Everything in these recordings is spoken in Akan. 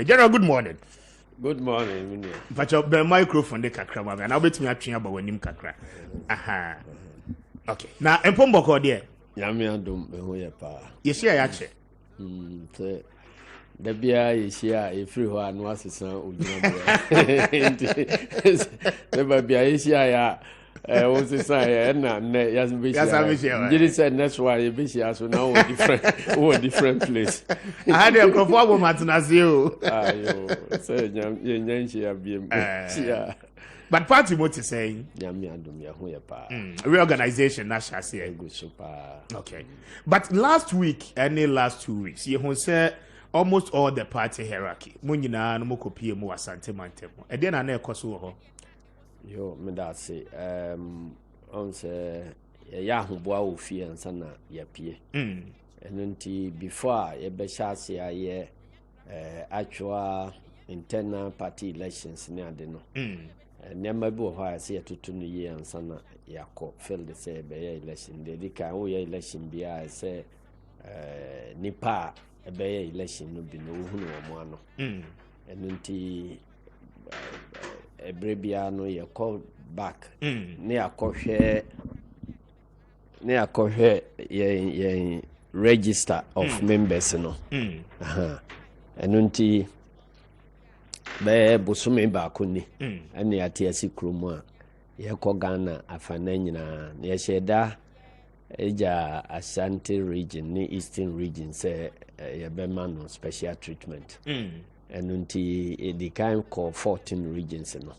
General, good morning. Good morning. But your microphone de kakra ma na obetumi atwe aba wanim kakra. Aha. Okay. Na empomboko de. Nyame adom me ho ye pa. Yeshia ya che. Se da bia yeshia e free ho anu asesa ogina bia. Se ba bia yeshia ya o se sa ya na ne ya se bishia. Ngiri say next one ye bishia so now different place. I had a crofo abo matenase o. Ayo, say nyanchi ya bia. But party what is saying? Nyame adom ye ho ye pa. Reorganization na shase e go super. Okay. But last week, any last 2 weeks, you say almost all the party hierarchy. Munyina no mokopie mu asante mantemo. E dey na na ekoso ho. Yo, me da say on say ya hoboa ofie ansa na ya pie. Nti before ye be shase aye actual internal party elections ni ade no. Nema bi ho ase yetoto no ye ansa na yakọ field say be election de kan wo ye election bia say nipa be election no bi no hunu wo ano. Nti ebrebia no ye call back ne akọhwe ye register of members no nti be bosome ba koni ene ate asi kromu a ye ko Ghana afana nyina na ye sheda eja Ashanti region ni Eastern region say ye be man no special treatment nti the kind call 14 regions no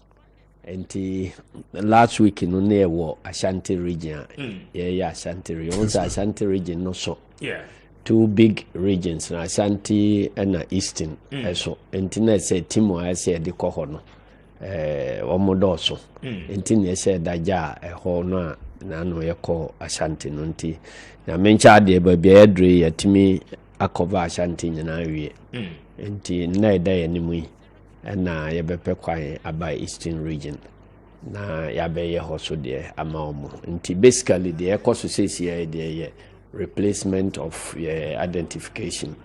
nti last week no na ye wo Ashanti region ye Ashanti region Ashanti region no so two big regions na Ashanti and Eastern so entina say timo I say de ko no omodoso entina say daja ho no na no ye ko Ashanti no nti na mencha de ba bia edre yatimi akova Ashanti nyina wie enti na eda ye nimu na ye bepe kwan aba Eastern region na ya be ye ho so de ama omo nti basically de e koso sesi ye de ye replacement of identification,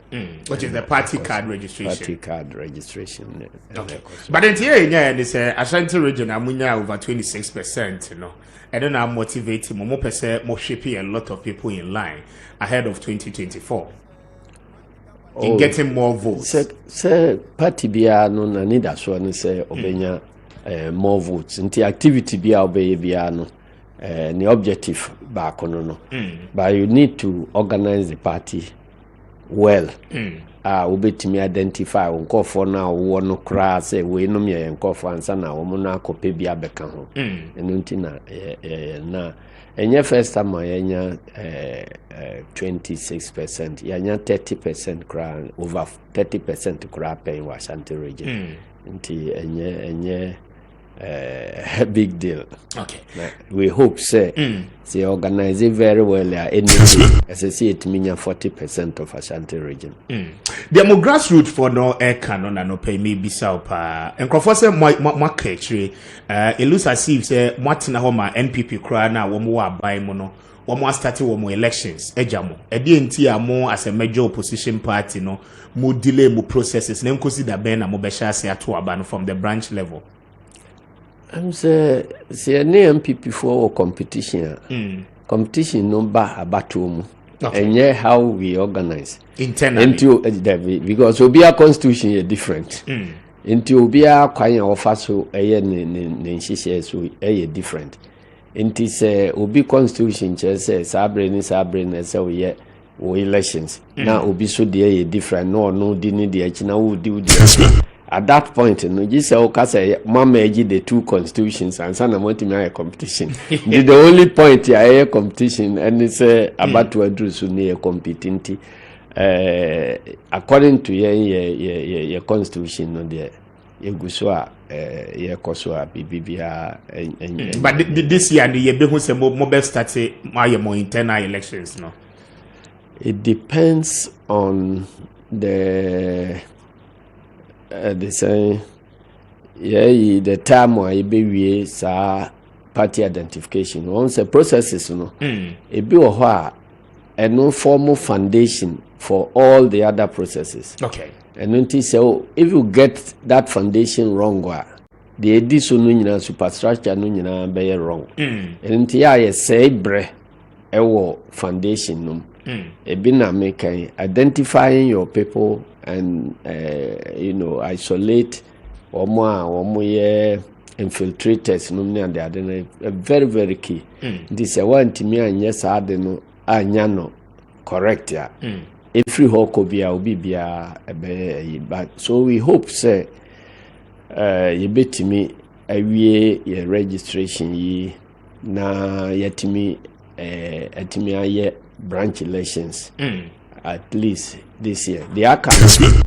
which is the party card registration. Party card registration. Okay. But in here, they say Ashanti region, amunya over 26%. You know, and then I'm motivating more shaping a lot of people in line ahead of 2024 in getting more votes. Say party bia no na need as one say obenya more votes. Inti activity bia obeye bia no. The objective back on but you need to organize the party well. We be me identify on for now one cry say we no me enko for answer na wo na akope bia beka ho enu na enye first time enya 26% yanya 30% cry over 30% cry pay in Ashanti region nti enye big deal. Okay. We hope say they organize it very well anyway. As I see it mean 40% of Ashanti region. The more grassroots for no air canon and no pay me bisa pa. And say my catchy it looks as if say Martin Homa NPP cry na womo buy mono womo starting womo elections ejamo. Edi enti amo as a major opposition party no mo delay mo processes na consider ben na mo be sha se ato aba from the branch level. I'm say MPP for competition. Competition number about and yeah, how we organize internally because Obia constitution is different. Into Obia kwanya offer so so different. Into say Obi constitution say sabre say we elections. Now Obi so dey different no dini dey china wo di at that point, no, just say, Mama, the two constitutions and son of a competition. The only point here competition, and it's about to address near competing. According to your constitution, no, there, you go so, Kosua, BBBR. But this year, the year before, mobile started more internal elections, no? It depends on the. They say, the time where be party identification. Once the processes, no, it be a and no formal foundation for all the other processes. Okay. And until so, if you get that foundation wrong, the edition no superstructure no nyina be wrong. And until I say bre ewo foundation no. Ebi na make identifying your people and isolate omo ye infiltrators no ne and the other very very key. This one to me and yes ade no anya no correct ya. Every hoko bia obi bia but so we hope say you betimi awie your registration yi na yetimi etimi aye branch elections at least this year. The aka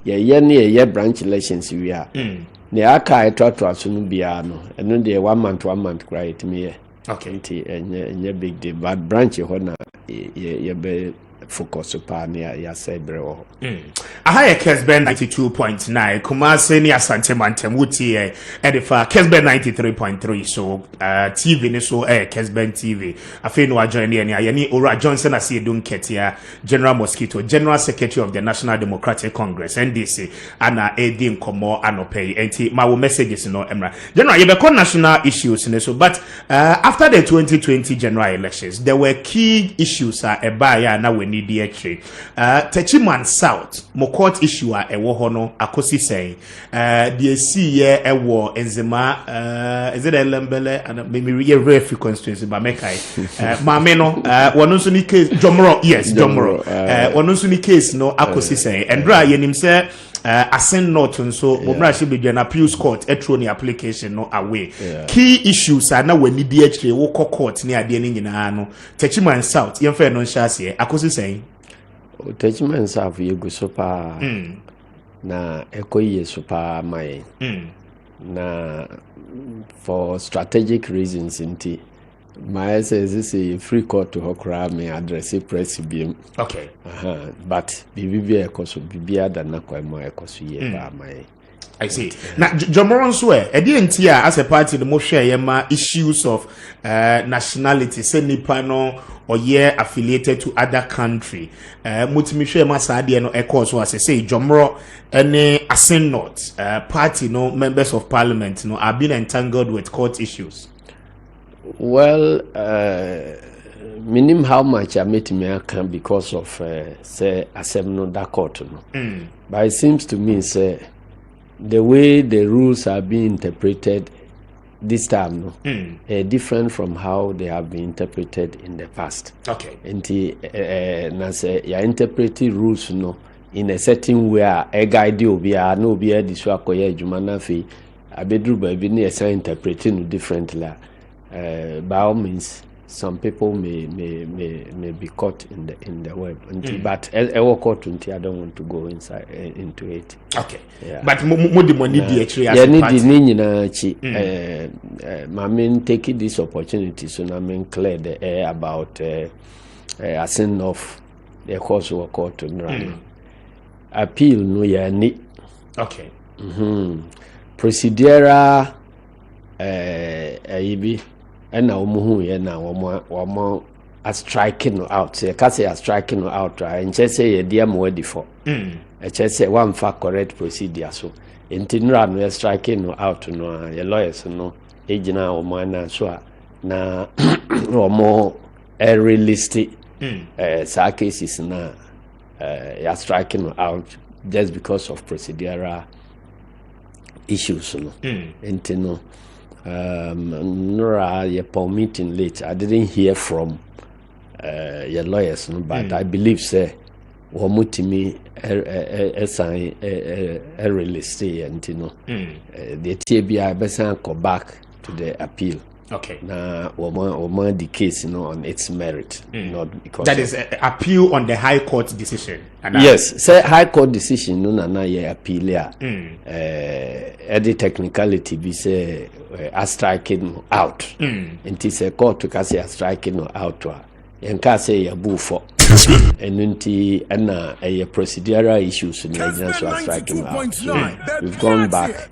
ye branch elections we are. The aka to aso no bia no eno de 1 month cry it me. Okay. Enye big day but branch ho na ye be focus upon ya say bro. Aha Kessben 92.9 Kumasi ni Asante Mantem wuti edifa Kessben 93.3 so TV ni so Kessben TV afi no join ni yani Ora Johnson Asiedu Nketiah General Mosquito General Secretary of the National Democratic Congress NDC ana edi nkomo anopay enti ma wo messages no emra General you be national issues ni so but after the 2020 general elections there were key issues ebaya na we need the Techiman South mo court issue ewo ho no akosi say the see ye ewo enzema is it Lembele and maybe ye referee constituency ba mekai maame no wono so ni case Jomro yes Jomro wono so ni case no akosi say and bra yenim say ascend not so Bomra should be an appeals court etroni application no away key issues are now when the actually wo court ni ade ni nyina no Techiman South yemfa no nhase akosi say Techiman South ye go so pa na ekoye so pa mai na for strategic reasons inti my says this is a free court to hokra me address press BM. Okay. But bibia ekoso bibia da na kwa mo ekoso ye ba mai. I see. Now, Jomoron swear, as a party, the most share issues of nationality, say Nipano or year affiliated to other country. Mutimishe Masadi no echoes was say Jomro any ascend not party no members of parliament no are being entangled with court issues. Well, minim how much I met me can because of say assembly that court no. But it seems to me say the way the rules are being interpreted this time no different from how they have been interpreted in the past. Okay. And na say you interpret rules no in a certain way a guide you be no be this way akoye adwuma na fe abedru ba bi na say interpreting differently. By all means, some people may be caught in the web. But I don't want to go inside into it. Okay. Yeah. But more the money be actually as I mean taking this opportunity so I mean clear the air about ascend of the course of court to appeal no ya ni. Okay. Procedural ibi and now muhu na womo a striking out say ka say a striking out and just say e dia mo for just say one fa correct procedure so intinra no striking out no your lawyers no ejina womo na so na womo realistic sa cases na ya striking out just because of procedural issues no intino Nora your meeting late. I didn't hear from your lawyers, no, but I believe say wamutimi sign a release and you know the TBI besan go back to the appeal. Okay. Now woman the case on its merit, not because that is appeal on the High Court decision. Yes, say High Court decision no na ye appeal ya. The technicality be say a striking out. And it say court to say a striking out. And can say a boo for. And unti na a procedural issues in the so striking out. So we've gone back.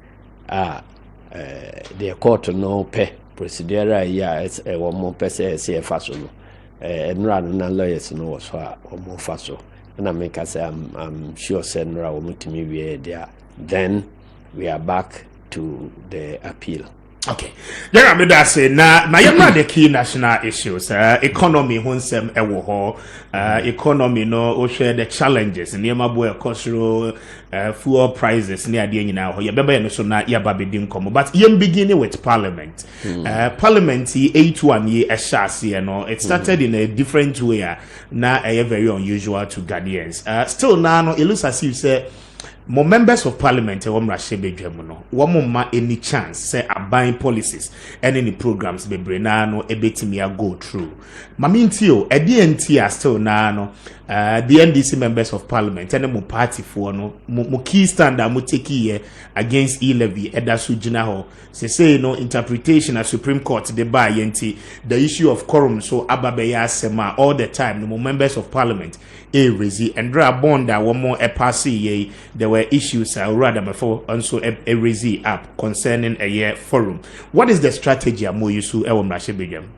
The court no pay. Procedural it's a one more person say faso no enra no na lawyers no was so omo fa so na make I say I'm sure say enra omo timi we there then we are back to the appeal. Okay. Yeah, I mean that say na the key national issues. Economy hunsem ewo ho. Economy no o share the challenges. Niyama boy cultural fuel prices ni ade nyina ho. Ye beba no so na ya ba bedim komo. But yem beginning with parliament. Parliament 81 ye eshase no. It started in a different way na very unusual to Ghanaians. Still now no it looks as if say more members of parliament wom rahye bedwam no wom ma any chance say aban policies and any programs bebre na no ebetimi go through mamintio edi still na no the NDC members of parliament and mo party for no mo key stand mo take here against e-levy edasu gina ho say no interpretation at Supreme Court the ba yenti the issue of quorum so ababeya sema all the time no members of parliament rezi and dra bonda one more a passy there were issues rather before also a rezi up concerning a year forum. What is the strategy mo yusu e wo mrahye bedwam?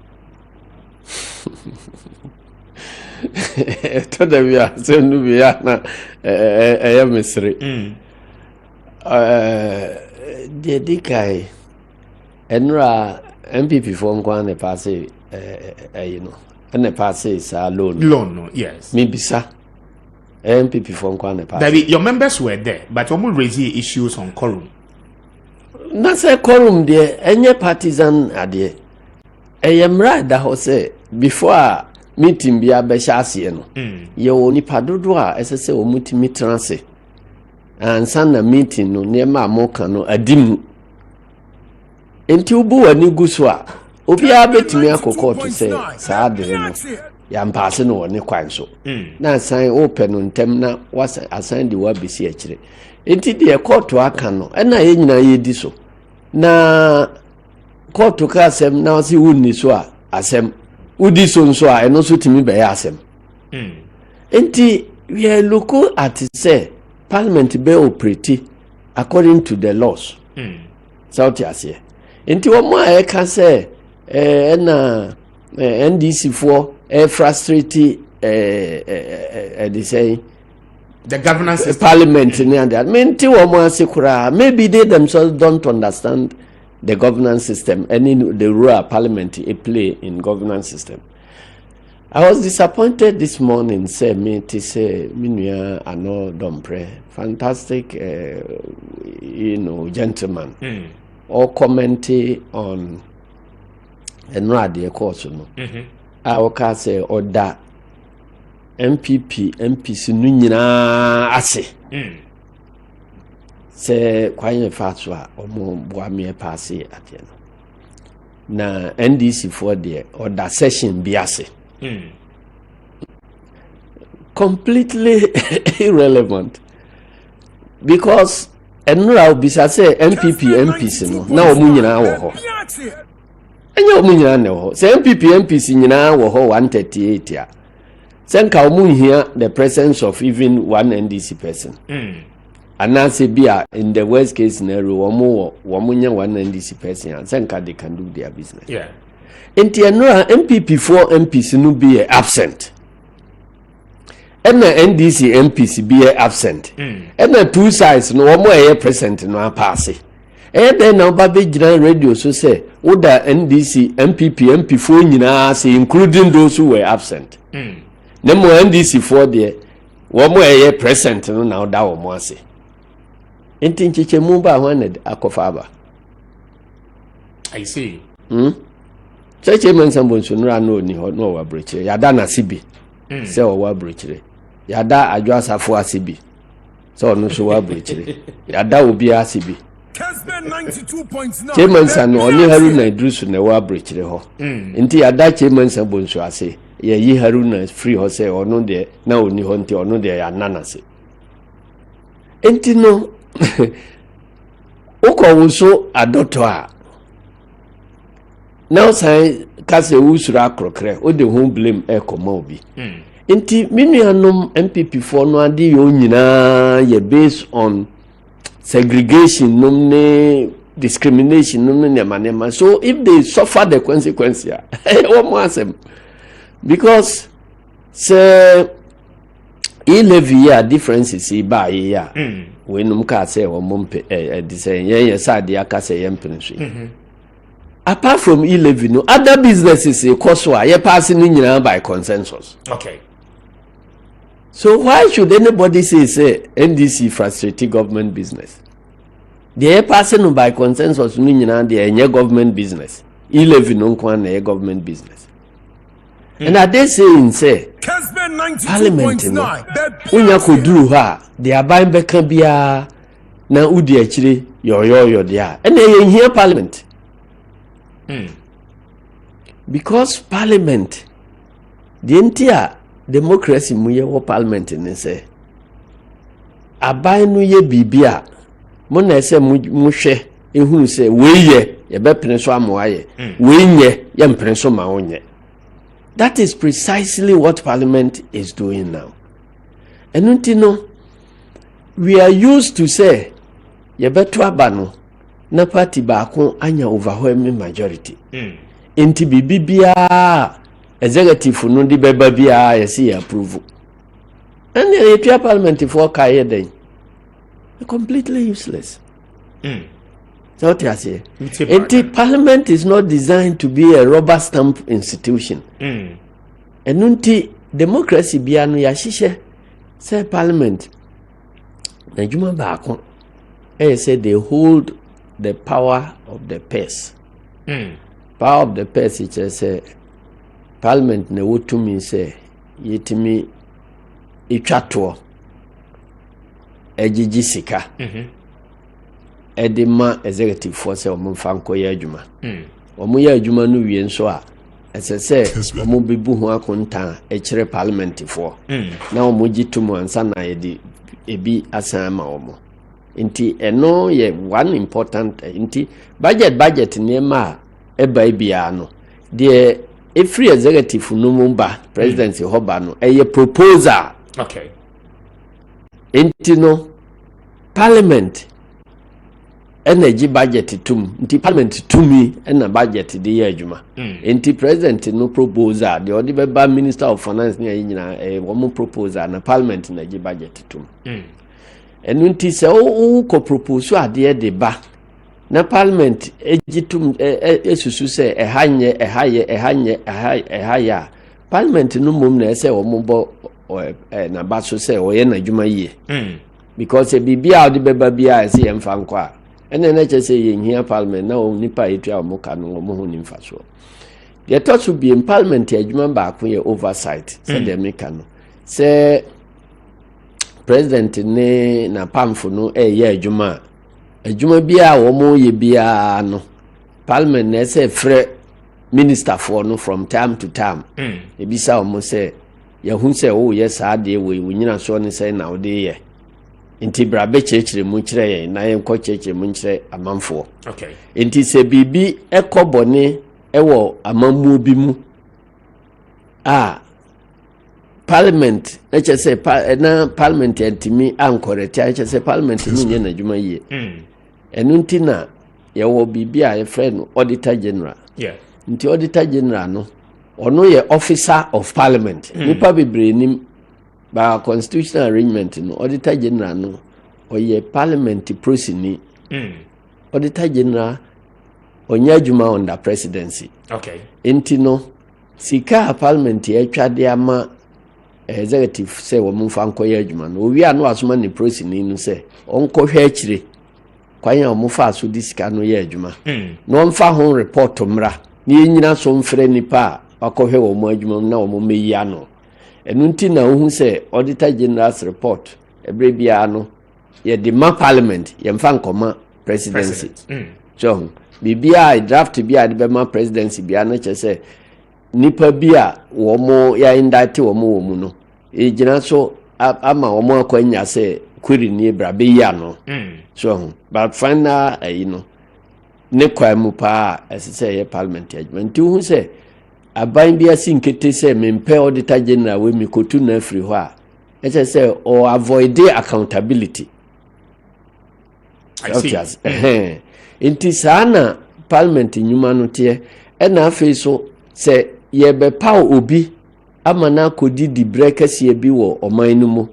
To the we are so no we are na mystery the dikai enra MPP for nkwan pass you know and the pass is loan no yes maybe sir MPP for nkwan pass your members were there but when we raise issues on quorum na say quorum there any partisan ade eyemra da ho say before meeting bia be hyase no ye woni padodo a esese o mutimi transe ansa na meeting no ne ma moka no adim enti ubu wani guso a obi a betimi akoko to say saa de no ya mpaase no woni kwan so na asan open no ntem na was asan de wa besi akire enti de court aka no na ye nyina ye di so na court ka asem na wasi wunni so a asem udi so nso a eno so timi be ya asem enti we look at say parliament be operate according to the laws South Asia enti omo a ka say na NDC for frustrate they say the governance system. Parliament and that enti omo asekura maybe they themselves don't understand the governance system and in the role of parliament play in governance system. I was disappointed this morning say me to say minua ano dompre fantastic gentleman or commenting on enrade course no I oka say oda MPs nu nyina ase se kwanye fatwa omo boame passe ate no na NDC for the order session biase completely irrelevant because enra obisa say MPs no na omu nyina wo ho enye omu nyina ne ho se MPs nyina wo ho 138 a senka omu hia the presence of even one NDC person and now say bia in the worst case scenario womunya one NDC person and senka they can do their business enti enra MPP4 MPs no be absent and the NDC MPs be absent and the two sides no womo present no pass and then now babe gina radio so say wo da NDC MP4 nyina say including those who were absent nemo NDC4 there womo present no now da womo ase enti ncheche mu ba ho na akofaba I see cheche mensambo nsunura no ni ho no wa brechire yada na sibi se o wa brechire yada adwo asafo asibi se onu so wa brechire yada obi asibi Kessben 92.9 chemensa no oni haruna idrusu na wa brechire ho enti yada chemensambo nsu ase ye yi haruna free ho se onu de na oni ho nti onu de ya nanase enti no uko wuso adoto a now say kase usura akrokre o de who blame e koma obi enti minuanom MPP4 no ade yo nyina ye based on segregation ne discrimination ne manema so if they suffer the consequence ya o mo asem because say e-levy ya differences ba ya we num ka say wo mompe de say yen sade aka say yen penso apart from e-levy no other businesses cost wa ye passing nyina by consensus. Okay. So why should anybody say NDC frustrating government business? They are passing by consensus nyina they are government business. E-levy no kwa na government business. And are they saying say Kessben Parliament 92.9 unya koduru ha they are buying beka bia na udi achire yo dia and they here Parliament. Because Parliament the entire democracy mu ye wo Parliament ni say aban no ye bibia mo na say mu hwe ehunu say we ye be pene so amoaye we nye ye mpene so ma onye. That is precisely what Parliament is doing now. And you know, we are used to say, ye betu abano, na party baako anya overwhelming majority. Inti bibia, executive no di beba bia yesi approve. And the Parliament for kaye den, completely useless. So what I say? Parliament is not designed to be a rubber stamp institution. And unti democracy biano ya shishe say Parliament. Na juma baako. Say they hold the power of the purse. Power of the purse is say Parliament ne wotumi say yetimi itwato ejiji sika. Edema executive force omo fanko ya adwuma omo ya adwuma no wie nso a esese omo bebu ho akonta e kire parliament for na omo gitumu ansa na yedi ebi asama omo nti eno ye one important nti budget niema e ba bia no de free executive no mumba presidency hoba no e proposal. Okay. Nti no Parliament energy budget tum nti Parliament tumi na budget de ya adwuma nti president no proposal de odi beba minister of finance ni anyina wo proposal na Parliament na gi budget tum enu nti se o ko propose ade de ba na Parliament egitum esusu se ehanye Parliament no mum na se wo bo na ba so se o ye na adwuma yie because bibia odi beba bia se ye mfa nkwa ene na chese ye nhia Parliament na o nipa etua o muka no mo ho nimfa so de to so bi Parliament adwuma ba ko ye oversight se de meka no se president ne na pamfo no ye adwuma bia wo mo ye bia no Parliament na se frɛ minister for no from time to time ebisa o mo se ye hu se o ye saa de we nyina so ne se na o de ye inti brabe chechire mu kire ye na ye nko chechire mu kire amanfo. Okay. Inti se bibi ekobone ewo amamu bi mu Parliament eche se na Parliament entimi ankorete eche se Parliament ni nye na dwuma yie enu nti na ye wo bibi a ye friend Auditor General. Yeah. Nti Auditor General no ono ye officer of Parliament nipa bebre nim by constitutional arrangement no Auditor General no oye Parliament prosini Auditor General onya adwuma under presidency. Okay. Enti no sika Parliament e twade ama executive say wo mfa nkoye adwuma no owi anu asoma ne prosini no say onko hwe akire kwanya wo mfa so disika no ye adwuma no mfa ho report mra ni nyina so mfre nipa akohwe wo mo adwuma na wo meyi ano enu nti na ohu se Auditor General's report ebre bia no ye de ma Parliament ye mfa nkoma presidency. So bibia draft bia de be ma presidency bia na che se nipa bia wo mo ya indite wo mu no e gina so ama wo mo akwanya se query ni ebra be ya no so but final ne kwa mu pa se ye Parliament adwuma hu se aban bia sinkete se mempe Auditor General we mi kotu na free ho a eche se o avoid accountability. I see. Inti sana Parliament nyuma no te e na afi so se ye be pa obi amana kodi di brekasi bi wo oman no mu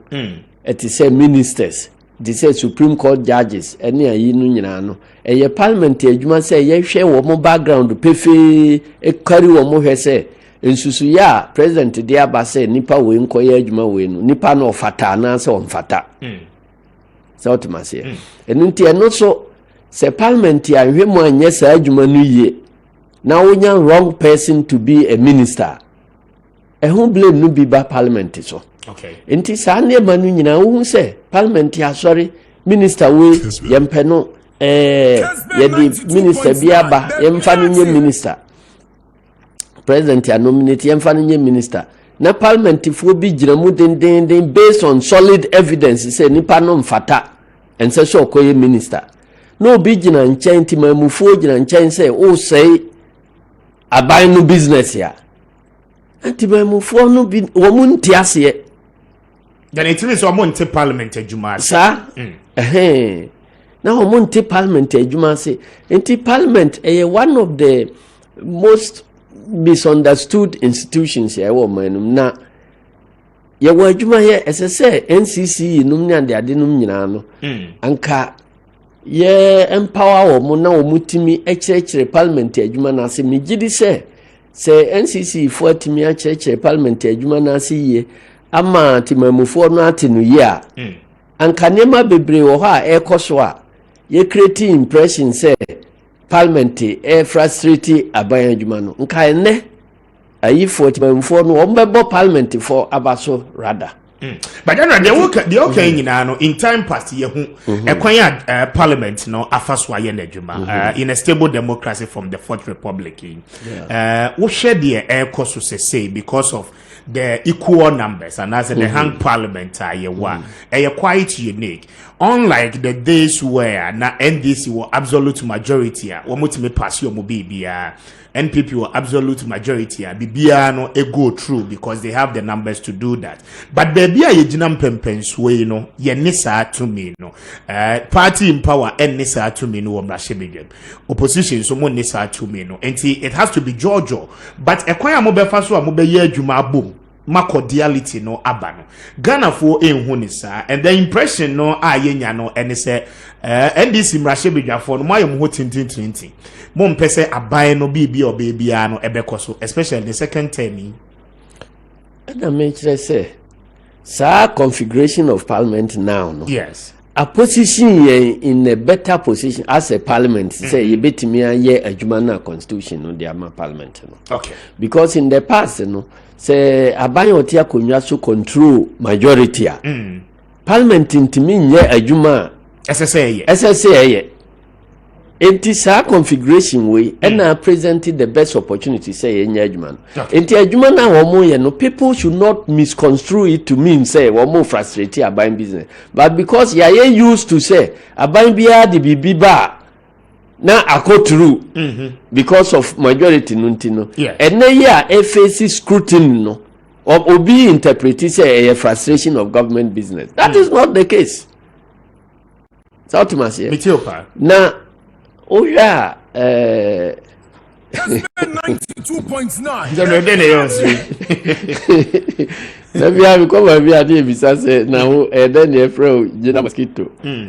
eti say ministers they say Supreme Court judges ene ayi no nyina no eye parliament adwuma say ye hwe wo mo background pefe e carry wo mo hwe say ensusu ya president de abase nipa we nkoye adwuma we no nipa no ofata na say omfata so otimase enu nti eno so say parliament ya hwe mo anye sa adwuma no yie na wonya wrong person to be a minister who blame no be by parliament so okay enti sa ne ma no nyina wo say parliament ya sorry minister we yempe no ye di minister biaba yemfa no nye minister president ya nominate yemfa no nye minister na parliament fo bi gira mu den based on solid evidence say nipa no mfata ense so okoye minister no bi gina nchen ti mamufuo gina nchen say o say aban no business ya anti mamufuo no bi wo mu ntiase then it is wo mu nti parliament adwuma sa na wo mu nti parliament adwuma say nti parliament one of the most misunderstood institutions ya wo manum na ye wo adwuma ye esese NCC num ne ade num nyina no anka ye empower wo mo na wo mutimi ekyekere parliament adwuma na se megidi se NCC fo atimi ekyekere parliament adwuma na se ye ama timamufo no atinu ye a anka nema bebre wo ha ekoso a ye create impression say parliament frustrate aban adwuma no nka ene ayi for timamufo no ombebo parliament for abaso rather but then the okay nyina no in time past ye hu ekwan ya parliament no afaso aye na adwuma in a stable democracy from the Fourth Republic wo share the ekoso say because of the equal numbers and as the hang parliament are quite unique, unlike the days where na NDC were absolute majority wo mutime pass your mobile NPP were absolute majority bibia no e go through because they have the numbers to do that. But baby a yegina mpempenswe no ye nisa to me no party in power and nisa to me no mrashebedem opposition so mo nisa to me no and it has to be Giorgio but ekwan mo befa so mo be ye adwuma abom ma cordiality no abano Ghana for enhu ni sa and the impression no ayenya no ene se NDC mrashebedwafo no mayem ho tintintintin mo mpese aban no bibi obebia no ebekoso especially the second term na me kire say sa configuration of parliament now no yes a position in a better position as a parliament say you betimi aye adwuma na constitution no dia ma parliament no okay because in the past no say aban oti akonwa so control majority a parliament ntimi nye adwuma SSA enti sa configuration we na presented the best opportunity say enya adwuma enti adwuma na wo mo ye no people should not misconstrue it to mean say wo mo frustrate aban business but because ya used to say aban bia de bibi ba na akoturu because of majority no ene ya face scrutiny no obi interpret say a frustration of government business that is not the case so ultimately na oya Kessben 92.9 the den yonsu na bia mi ko ba bia dey bisa say na ho den e frau gina mosquito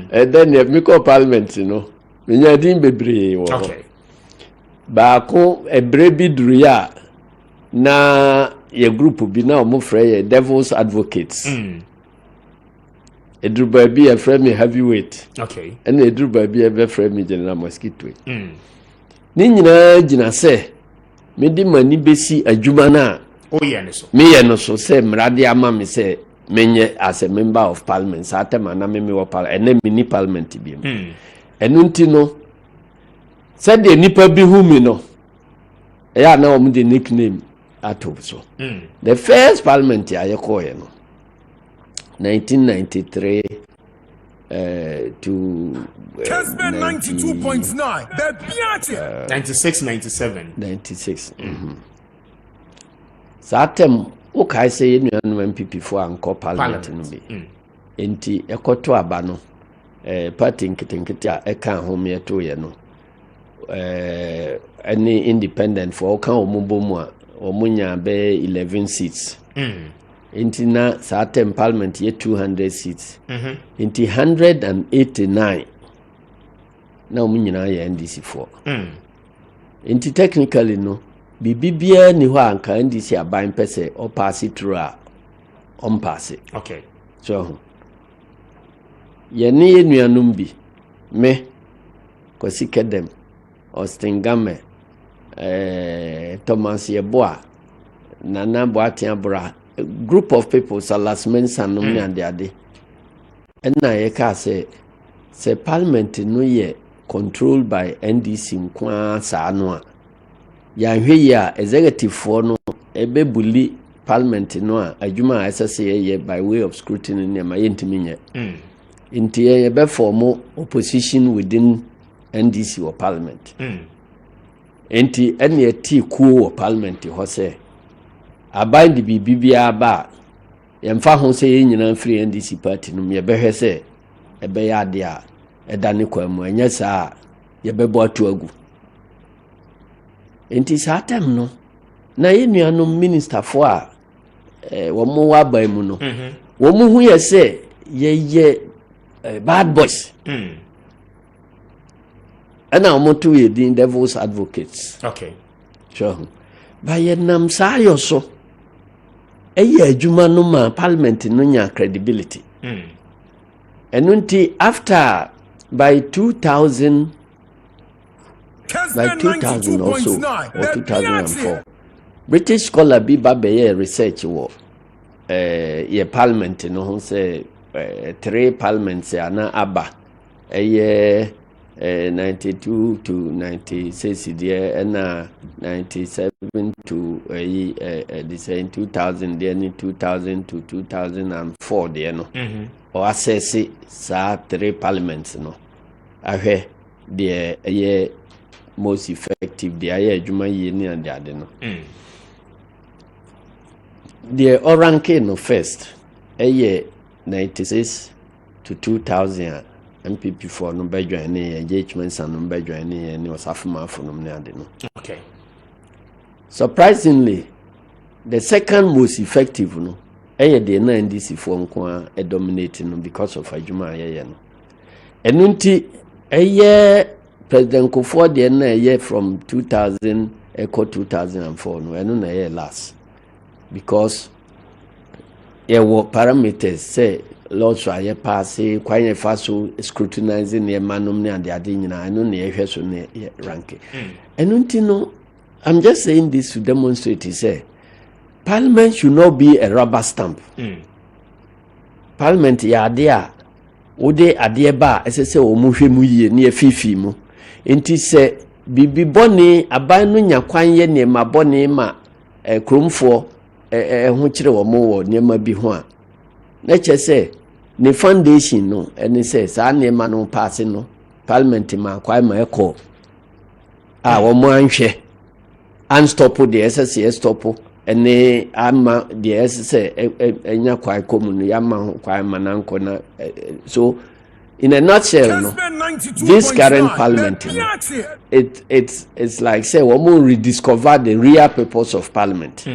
den e mi ko parliament no menya din bebre wo okay ba ko ebre bi duru ya na ye group bi na omo frɛ ye devil's advocates edruba bi e frɛ me heavyweight okay and edruba bi e be frɛ me general mosquito ni nyina gina sɛ me di mani besi adwuma na oh yeah so me ye no so sɛ mrade ama me sɛ menye as a member of parliament sa tema na me wo parliament and mini parliament bi enu nti no sɛ de nipa bi hu mi no ya na omu de nickname ato so the first parliament ya call no 1993 to Kessben 92.9 the biache 96 Satem o kai say nuanu MPP for anko parliament no be enti ekoto aba no party Nketiah eka ho me to ye no any independent for kan omubomu a omunya be 11 seats Inti na saa term parliament ye 200 seats. Inti 189 na omu nyina ye NDC for. Inti technically no bibibia ni ho anka NDC aban pese o pass it through a on pass it. Okay. So ye ni enuanum bi me Kwasi Kedem Austin Game Thomas Yeboah Nana Boatiabra, a group of people Salas Mensa no me and ade. And na ye ka say parliament no ye controlled by NDC nkwa saa no a. Ya hwe ya executive for no ebe bully parliament no a adwuma asese ye by way of scrutiny ne ma yentimi nye. Inti ye be form opposition within NDC or parliament. Inti ene ti ku or parliament ho se aban di bibia ba yemfa ho se ye nyina free NDC party no ye behwe se ebe ya de a edane kwamu anya saa ye bebo atu agu. Inti saa tem no na ye nuanom minister fo a wo mo wa ban mu no wo mo hu ye se ye bad boys. And now mo to ye din devil's advocates. Okay. Sure. Ba ye nam saa yo so eye adwuma no ma parliament no nya credibility. Enunti after by 2000 also or 2004 British scholar bi ba be research wo ye parliament no ho say 3 parliaments ana aba 92 to 96 there and 97 to the same 2000 there in 2000 to 2004 there no or assess sa 3 parliaments no ahwe the most effective the adwuma ye ni and ade no the ranking no first 96 to 2000 MPP for no be join any engagements and no be join any osafuma for no ade no. Okay. Surprisingly, the second most effective no the na NDC for nko a dominating no because of adwuma ayeye no. Enunti President Kufuor the na from 2000 2004 no enu na last because were parameters say laws are passing quite fast so scrutinizing the manum and the ade nyina enu na ehwe so na rank. Enunti no I'm just saying this to demonstrate say parliament should not be a rubber stamp. Parliament ya ade a ode ade ba esese o mu hwe mu yie na efifi mu enti se bibi boni aban no nya kwan ye ne ma boni ma kromfo ho kire wo mo wo ne ma bi ho a na che se ne foundation no eni se sa ne ma no pass no parliament ma kwa ma eko a wo mo anhwe unstop the SSC stop ene ama the SSC enya kwa komunu ya ma kwa mananko na so in a nutshell no, this current parliament it's like say we will rediscover the real purpose of parliament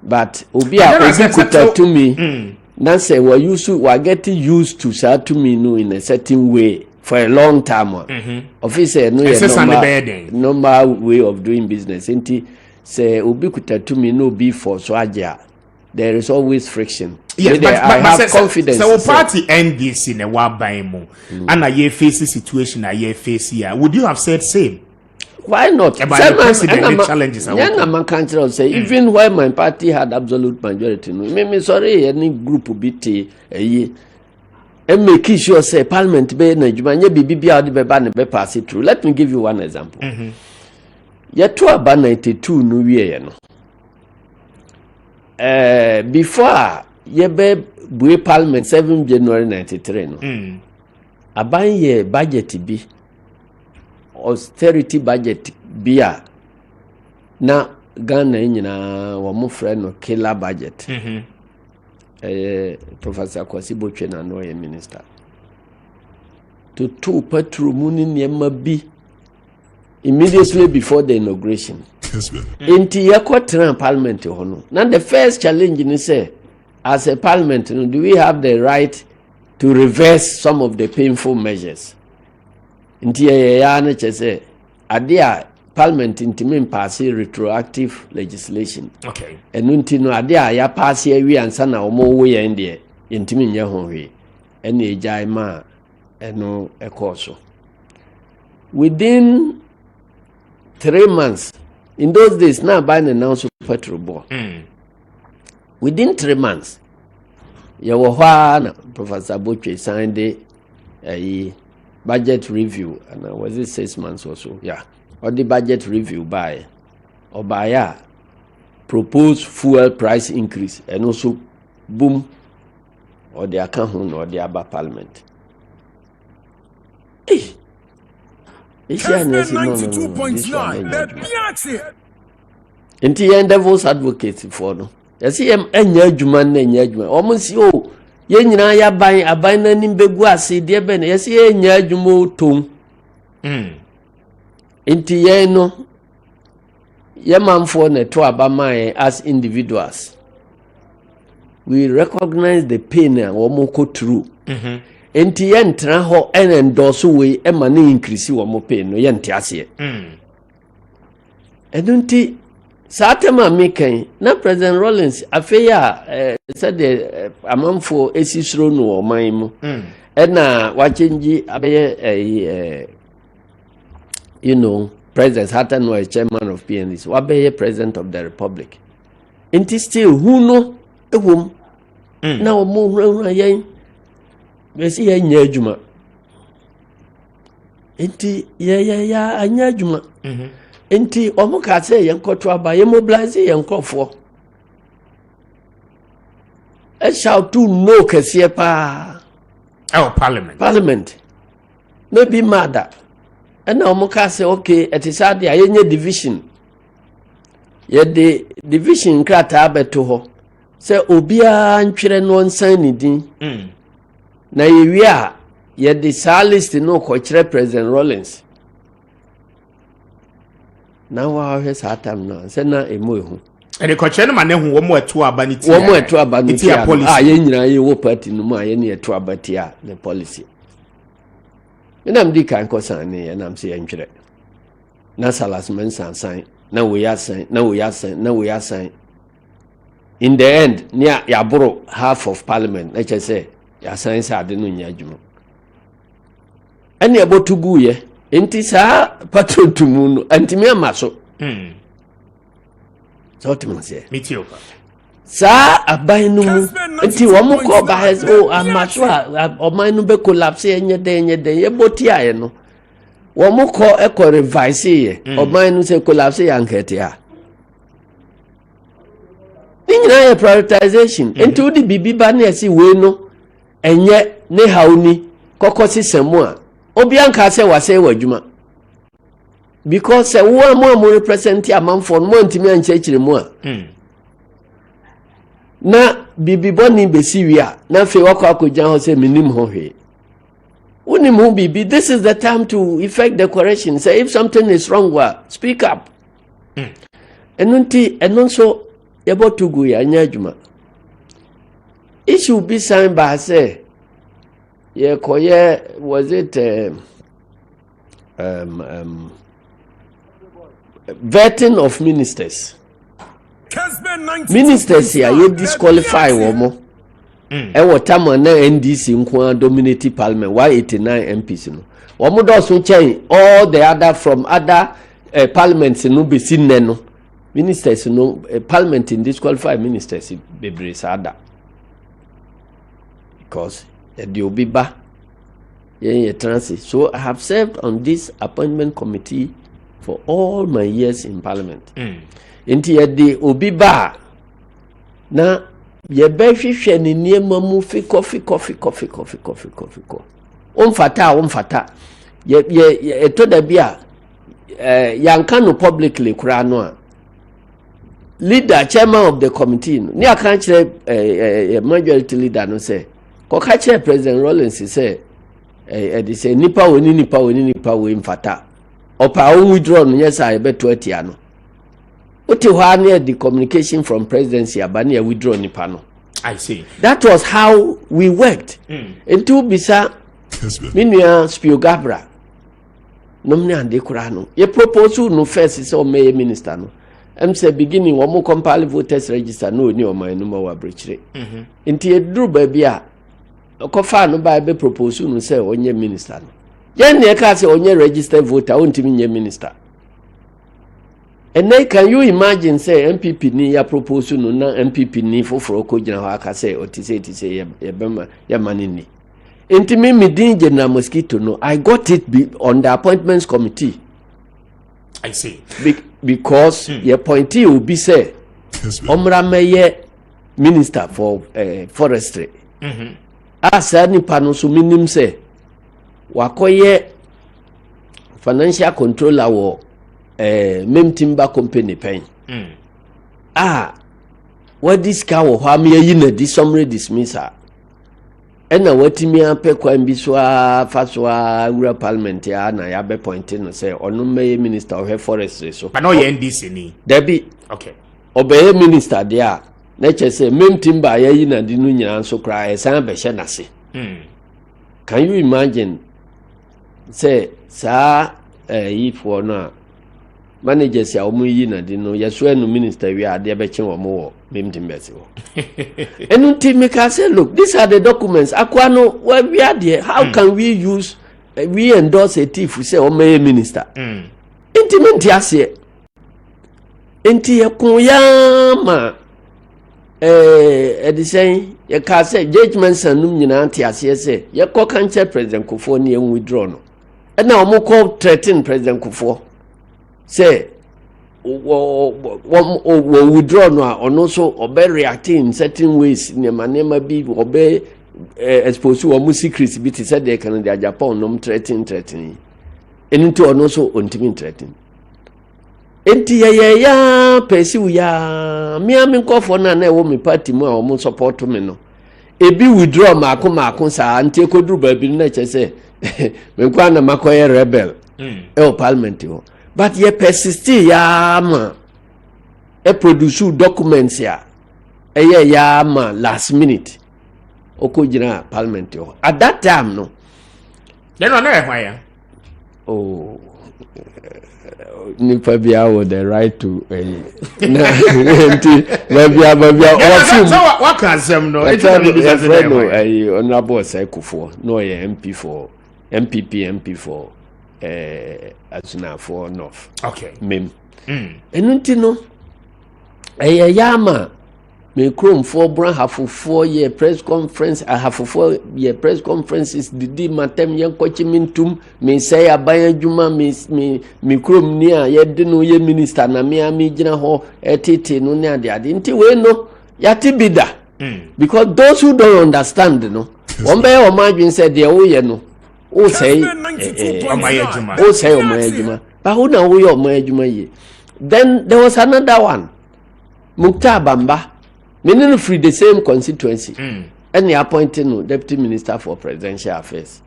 but obi kuta to me na say we getting used to say to me no in a certain way for a long time officer no normal way of doing business enti say obi kuta to me no be for so aja there is always friction. Yes, but I have confidence. So party NDC ne wa ban mu and ye face situation ye face here. Would you have said same? Why not? About the president challenges are say even while my party had absolute majority, no, me sorry any group BT and make sure say parliament be na juma nye bibia odi be ba ne be pass it through. Let me give you one example. Yet to about 92 no we no. Before yebe buwe parliament 7 January 93 no. Aban ye budget bi austerity budget bia na Ghana nyina wo mo frɛ no killer budget. Professor Kwasi Botwe na no ye minister. To petrol muni niema bi immediately before the inauguration. Kessben. Inti yako parliament hono. Now the first challenge ni say, as a parliament, do we have the right to reverse some of the painful measures? Inti ya na chese adia parliament intimi pass retroactive legislation. Okay. Enu nti no adia ya pass wi ansa na omo wo ye ndie intimi nya ho hwe. Ene ejai ma eno ekoso. Within 3 months, in those days, now buying an ounce of petrol ball. Within 3 months, you were Professor Butcher signed a budget review, and was it 6 months or so? Yeah, or the budget review by proposed fuel price increase, and also boom, or the account or the Abba Parliament. Kessben 92.9. Inti yen devil's advocate for no. Yesi enya adwuma na enya adwuma. Omo si o ye nyina ya aban na nim begu ase de be na yesi enya adwuma otom. Inti yen no ye manfo na to abaman as individuals. We recognize the pain and omo go through. Enti yen tra ho en endorse we e ma na increase wo mo pain no yen ti ase. Edunti Satema Mikan, na President Rollins, afeya said the amanfo esisro no o man mu. Na wachenji abeye President Hatton was chairman of PNC. Wabeye President of the Republic. Inti still who no ewom. Na o mo hura yen. Besi ya nya adwuma. Inti ya anya adwuma. Inti omuka say yenkoto aba ye mobilize yenkofo. E shout to no kese pa. Parliament. Maybe mother. And now omuka say okay, it is sad ya yenye division. Ye de division krata abeto ho. Say obia ntwere no nsan ni din. Na yewi a ye de list no ko kire President Rollins. Now I have Satam now. Say na emo ehu. And the question man who womo etu abaniti. Womo etu abaniti. Policy. Ye nyina ye wo party no ma ye ne etu abatia the policy. Enam di kan ko san ne enam se yentwere. Na salas men san na we asan na we asan. In the end, near yaboro half of parliament. Let's just say ya san sa de no nya adwuma. Ene ebotu gu ye. Inti sa patron tumuno antimi amaso. So timanse. Mitio. Sa abai no mu nti wo mo ko ba has amaso o man no be collapse enye de ye boti aye no. Wo mo ko e ko revise ye. O man no se collapse ya Nketiah. Ni nyina ye prioritization. Nti odi bibi ba na esi we no enye ne hauni kokosi semu a Obianka say wase wadwuma because say wo mo represent amanfo no ntimi anchechire mu a na bibi boni besi wi a na fe wakọ akojan ho say minim ho hwe unim ho bibi. This is the time to effect the correction. Say if something is wrong, speak up. Enunti so yebo tugu ya nya adwuma. Issue be signed by say yeah, was it vetting of ministers? Ministers here, you disqualify womo. Ewo tamo na NDC nko dominate parliament. Why 89 MPs no? Womo do so change all the other from other parliaments no be seen no. Ministers no parliament in disqualify ministers be brisada. Because the Obiba, transit. So I have served on this appointment committee for all my years in parliament. Inti the Obiba na ye be hwehwe ne niema mu coffee. Omfata. Ye to da bia yanka no publicly kura no a leader chairman of the committee no ni aka kire majority leader no say Kokache President Rollins say they say nipa we mfata. Opa withdraw no yes I bet 20 ano. What you had the communication from presidency abani withdraw ni pano. I see. That was how we worked. Into bisa minua Spiogabra. Nomne ande kurano. Ye propose no first say o mayor minister no. Say beginning wo mo compile voters register no ni o man no ma wa brechire. Nti eduru ba bia okofa no ba be propose no say onye minister no. Yen ne ka say onye registered voter ontimi nye minister. And then can you imagine say MPP ni ya propose no na MPP ni foforo ko gina ho aka say otise ye bema ya manini. Enti me din General Mosquito no I got it on the appointments committee. I see. Because ye appointee will be say Omra Meye minister for forestry. Asa nipa no so minim say wakoye financial controller wo mem timber company pen. What this car wo ha me yi na di summary dismissal. Ena watimi ape kwa mbiswa faswa ura parliament ya na ya be point no say onu meye minister of forestry so. But no ye NDC ni. Debi. Okay. Obeye minister there. Na che say mem timber ya yi na di no nyina so kra e san be hye na se. Can you imagine say sa if or na managers ya omu yi na di no yeso enu minister wi ade be chen omo wo mem timber se wo. And Timika said, look, these are the documents. Aquano, well, we are there. How can we use, we endorse a thief who say, oh, may minister? Intimate, yes, Inti Kuyama, the same, you can say, judgments and Numinanti, as you say, your cock and President Kufo near withdrawn. And now, more called threaten President Kufo. Say, withdraw no or also obey reacting in certain ways in a manner be obey expose to a secrets bit said they can their Japan no threatening and into also ultimate threatening enti ya pursue ya me am call for na wo me party mu a wo support me no ebi withdraw mako sa anti kodru ba bi na che say me kwa na makoye rebel parliament ho. But ye persist ya ma produce documents ya ya ma last minute okojina parliament yo at that time no then on why oh nipa bia with the right to what can them no honorable Sekufo no ye MP for MP for Asuna for North. Okay. Mem. Enunti no. Yama. Me chrome for bran have for 4 year press conference. I have for 4 year press conferences. Didi matem yan kochi mintum. Me say abaya juma me chrome near ye dinu ye minister na me ami jina ho etete no ne ade ade. Nti we no yati bida. Because those who don't understand no. One by your margin said the oh ye no. O say Omayejuma. But who now we Omayejuma ye? Then there was another one. Mukta Bamba. Meaning free the same constituency. And they appointed no deputy minister for presidential affairs.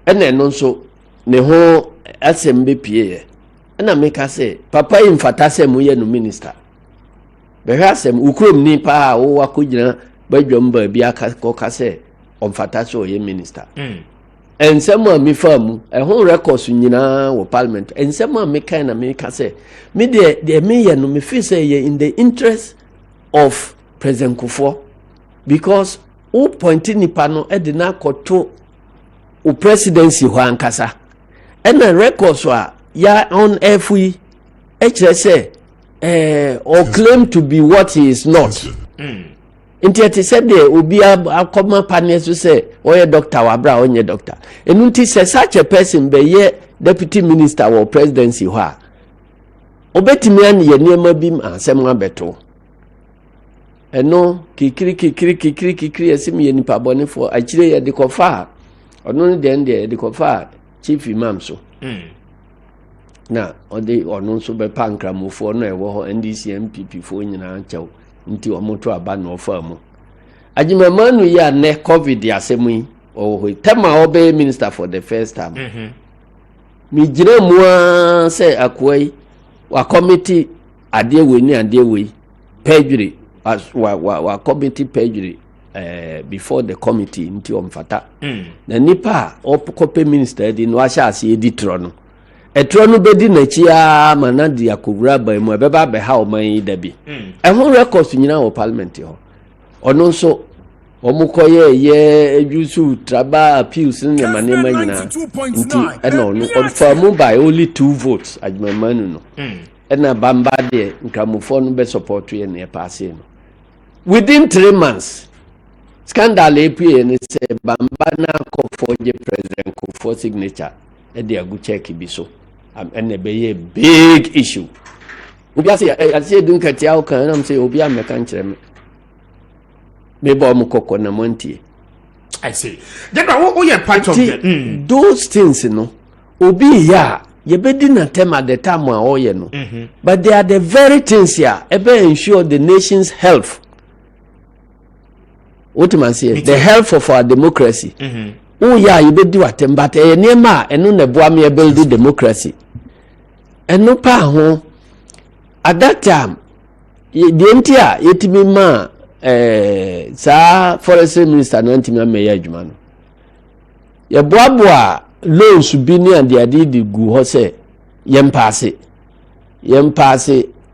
And then also ne ho SMBPA. And I make her say, Papa infantase muye no minister. Behasem ukrom ni pa o wakujina bajomba biaka kokase omfatase o ye minister. And someone me firm a whole records nyina wo parliament and someone me kind of me can say me the me no me feel say in the interest of President Kufo because who pointing nipa no e de na koto o presidency ho ankasa and the records wa ya on every say or claim to be what he is not. Inti ati said there obi akoma panel so say oye doctor wabra onye doctor enunti say such a person be ye deputy minister or presidency ho a obetimi an ye niema bim asem abeto eno kikiri asim ye nipa bone for akire ye de kofa ono ne den de kofa chief imam so na ode ono so be pankramofo no ewo ho NDC MPP fo nyina anchew nti omoto aba no famu ajimamanu ya ne covid ya semu o tema obe minister for the first time mi jira mua say akwai wa committee adeɛ we ni adeɛ we perjury wa committee perjury before the committee nti omfata na nipa opkope minister di no ahya ase edi tro no etro no bedi na chi a mana di akowura ban mu ebeba be ha oman yi da bi ehun records nyina wo parliament ho ono nso omukoye ye ejusu traba appeals ne manema nyina nti eno no confirm by only 2 votes ajmamanu no ena bamba de nkramofo no be support ye na pass no within 3 months scandal APA ne say bamba na call for the president for signature e dey go check bi so and be a big issue obi say Asiedu Nketiah o kan am say obi ameka nkyere me maybe I'm koko na montie. I see. General, what you part of the those things, you know, obi ya ye bedi na them at the time wa oye no. But they are the very things here ebe ensure the nation's health. What man say? The health of our democracy. Oh yeah, ye bedi wa them, but e nema enu ne boa me build the democracy. Enu pa ho at that time the entire yetimi ma sa forest minister no ntimi ameya adwuma no ye boaboa loans bi ni ande ade di gu ho se yempaase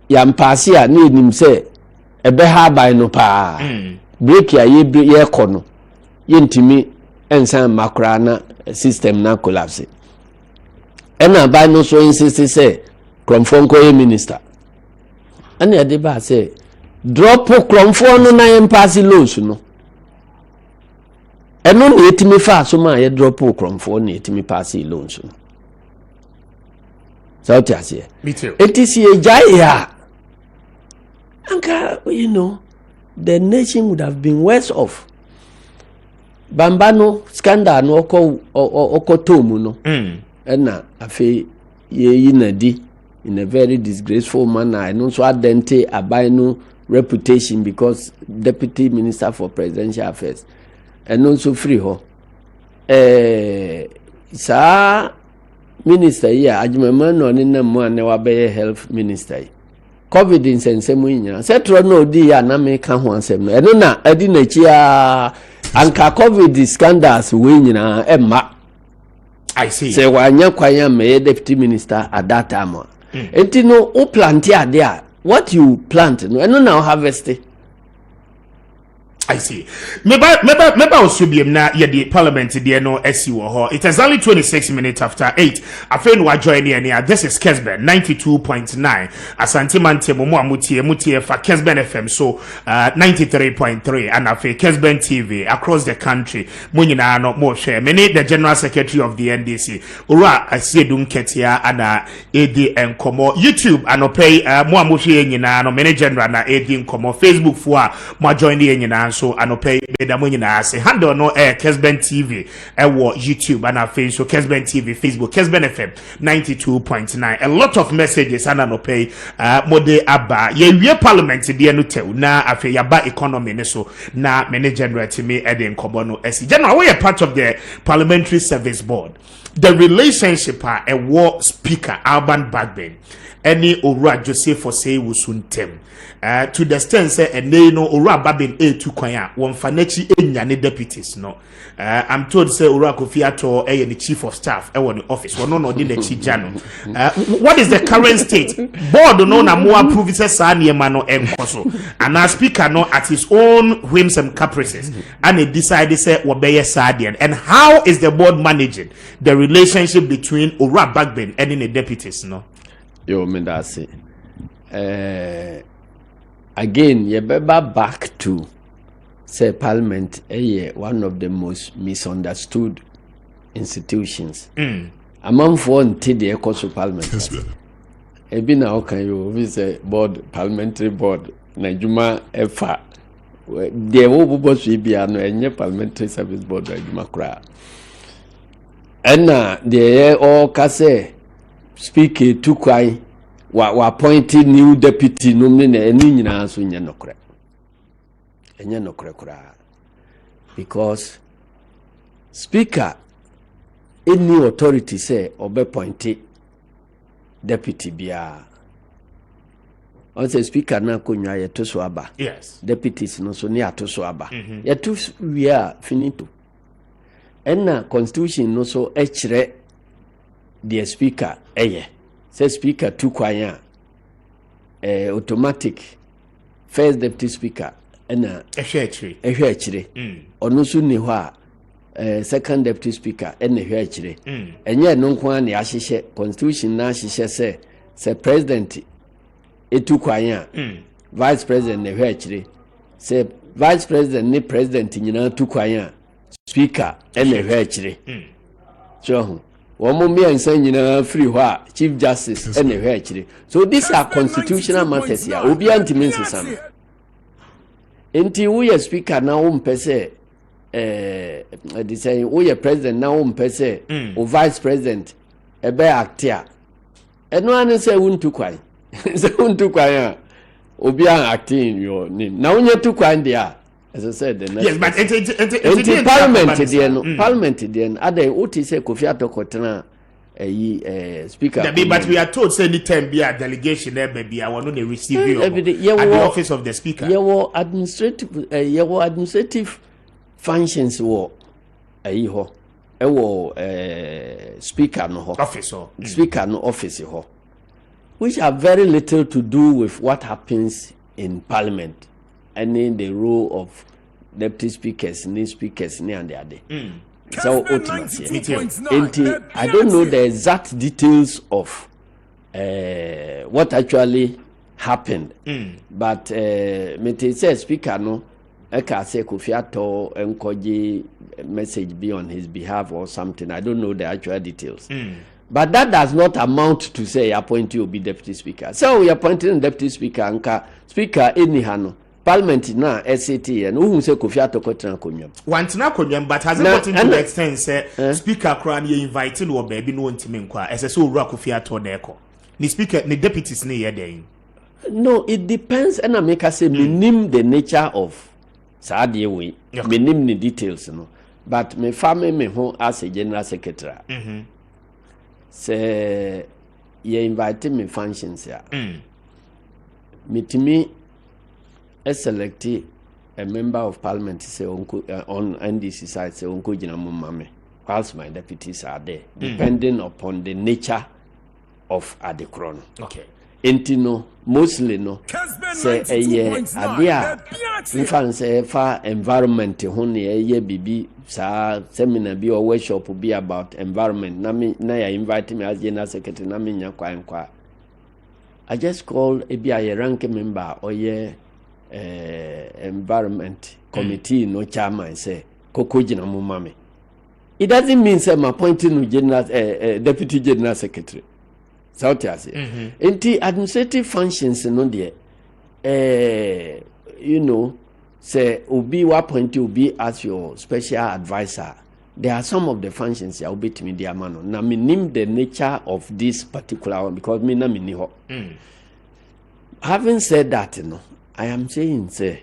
a na enim se ebe ha ban no pa break ya ye kono ye ntimi ensan makra na system na collapse ena ban no so insist se kromfonko ye minister ana ade ba se drop kromfo no na yempaase loans no eno na etimi fa so ma ye drop kromfo na etimi pass loans no so tiase me too it is a jaya anka you know the nation would have been worse off bambano scandal no okotomu no ena afi ye yinadi in a very disgraceful manner and also identity abino reputation because deputy minister for presidential affairs and also free ho sa minister here ajumama no ni na mo na wa be health minister covid insensemu nya setro no di ya na me ka ho ansem no eno na adi na chi a anka covid scandals we nyina emma I see say wanya kwanya me deputy minister at that time enti no o plant ade a what you plant no eno na harvest. I see. Maybe also be na the parliament there no SC ho. It is only 26 minutes after 8. Afraid we join here. This is Kessben 92.9. Asante mante mo mutie for Kessben FM so 93.3 and afi Kessben TV across the country. Mo nyina no mo share. Many the general secretary of the NDC. Ura Asiedu Nketiah and AD Nkomo YouTube and pay mo amuhwe nyina no many general na AD Nkomo Facebook for mo join here nyina so anope bedamonyi na ase handle no Kessben TV wo YouTube and Facebook Kessben TV Facebook Kessben FM 92.9 a lot of messages and anope mode aba ye wie parliament de no tew na afi yaba economy ne so na many general me eden kobo no esi general we are part of the parliamentary service board the relationship a war speaker Alban Bagbin any Owura Joseph for say wusuntem to the extent say and no Owura Bagbin to kwanya won fanechi enyane deputies no I'm told say Owura Kofi Ato the chief of staff won the office one no the chief jano what is the current state board no na mo approve say sa niema no enkoso and our speaker no at his own whims and caprices and he decided say wobeye sadian and how is the board managing the relationship between Owura Bagbin and the deputies no yo mendasi again you better back to say parliament one of the most misunderstood institutions among for until the ecoso parliament ebi na okan you we say board parliamentary board na juma efa the wo bobo so bia no enye parliamentary service board na juma kra ena the all ka say speaker tukwai wa appointed new deputy no me na eni nyina so nya nokre enya nokre kura because speaker any authority say obe appointed deputy bia say speaker na konwa ye to so aba yes deputies no so ne ato so aba ye to we are finito enna constitution no so e kire the speaker say speaker tu kwan automatic first deputy speaker enna ehwe akire ono so ni ho a second deputy speaker enna ehwe akire enye no nko na ahyehyɛ constitution na ahyehyɛ say president etu kwan vice president na ehwe akire say vice president ni president nyina tu kwan speaker enna ehwe akire so womo me ansan nyina free ho a chief justice enna ehwe akire so these are constitutional matters here obi antimi nsesa no enti wo ye speaker na wo mpese they say wo ye president na wo mpese o vice president ebe actia eno an say wuntu kwan say wuntu kwan obi an acting your name na wonye tu kwan dia as I said the yes but it parliament there no parliament there ada oti say Kofi Atokotena speaker but we are told say anytime be a delegation there baby I want to receive you at the office of the speaker your administrative functions wo ho speaker no ho office speaker no office ho which have very little to do with what happens in parliament and in the role of deputy speakers and the other. So I don't know the exact details of what actually happened, but me say speaker no, I can say Kofi Ato encourage message be on his behalf or something. I don't know the actual details. But that does not amount to say appoint you be deputy speaker. So we appointing deputy speaker anka speaker anyhow parliament na SAT and who say Kofi Atokotena konwam. Wantina konwam but has it gotten to the extent say speaker kran ye invite no baby no ntimi nkwa ese so owura Kofi Ato na eko. Ni speaker ni deputies ni ye den. No, it depends and I make us say minim the nature of saade we. Minim the details no. But me family me ho as a general secretary. Say ye invite me functions ya. Mitimi select a member of parliament say on NDC side say onko jina mumame whilst my deputies are there depending upon the nature of adekron. Okay. Entino mostly no say idea in say fa environment ho ne bibi sa seminar bi or workshop be about environment na ya invite me as general secretary na me nya kwa I just call a be a rank member or environment committee no chairman say koko jina mumame. It doesn't mean say I'm appointing general deputy general secretary. South Asia. Enti administrative functions no there. You know, say obi wa appoint you be as your special advisor. There are some of the functions ya obi timi dia mano. Na me name the nature of this particular one because me na me ni ho. Having said that, you know, I am saying say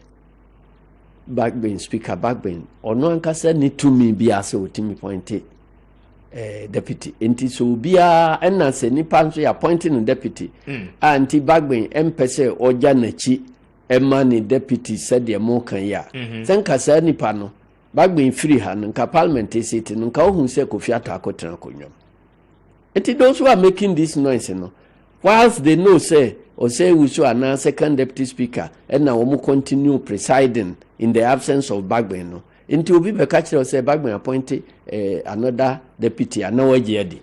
backbone speaker backbone ono ankasa ni to me be as otimi pointed deputy enti so bia na se nipa nso ya appointing deputy anti backbone empese oja nachi ema ni deputy said the mo kan ya senka sa nipa no backbone free ha no nka parliament seat no nka ohun se Kofi Ato akotena konwam enti those who are making this noise no whilst they know say or say we show a second deputy speaker and now we continue presiding in the absence of Bagbin no into be catch or say Bagbin appointed another deputy and now deputy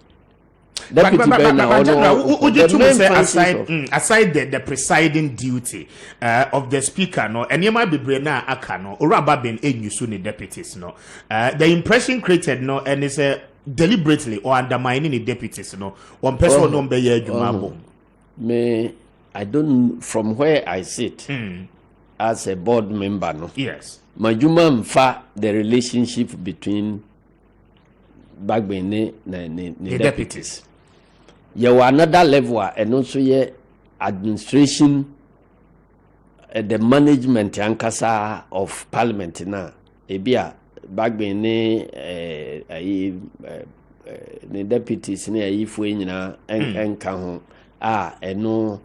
aside the presiding duty of the speaker no and you might be brain na aka no or been enyusu ni deputies no the impression created no and is deliberately or undermining the deputies no one person no be adwuma me I don't from where I sit as a board member no yes majuma mfa the relationship between Bagbene the deputies you another level and also ye administration the management ankasa of parliament na ebia Bagbene the deputies ne ayifu nyina enka ho eno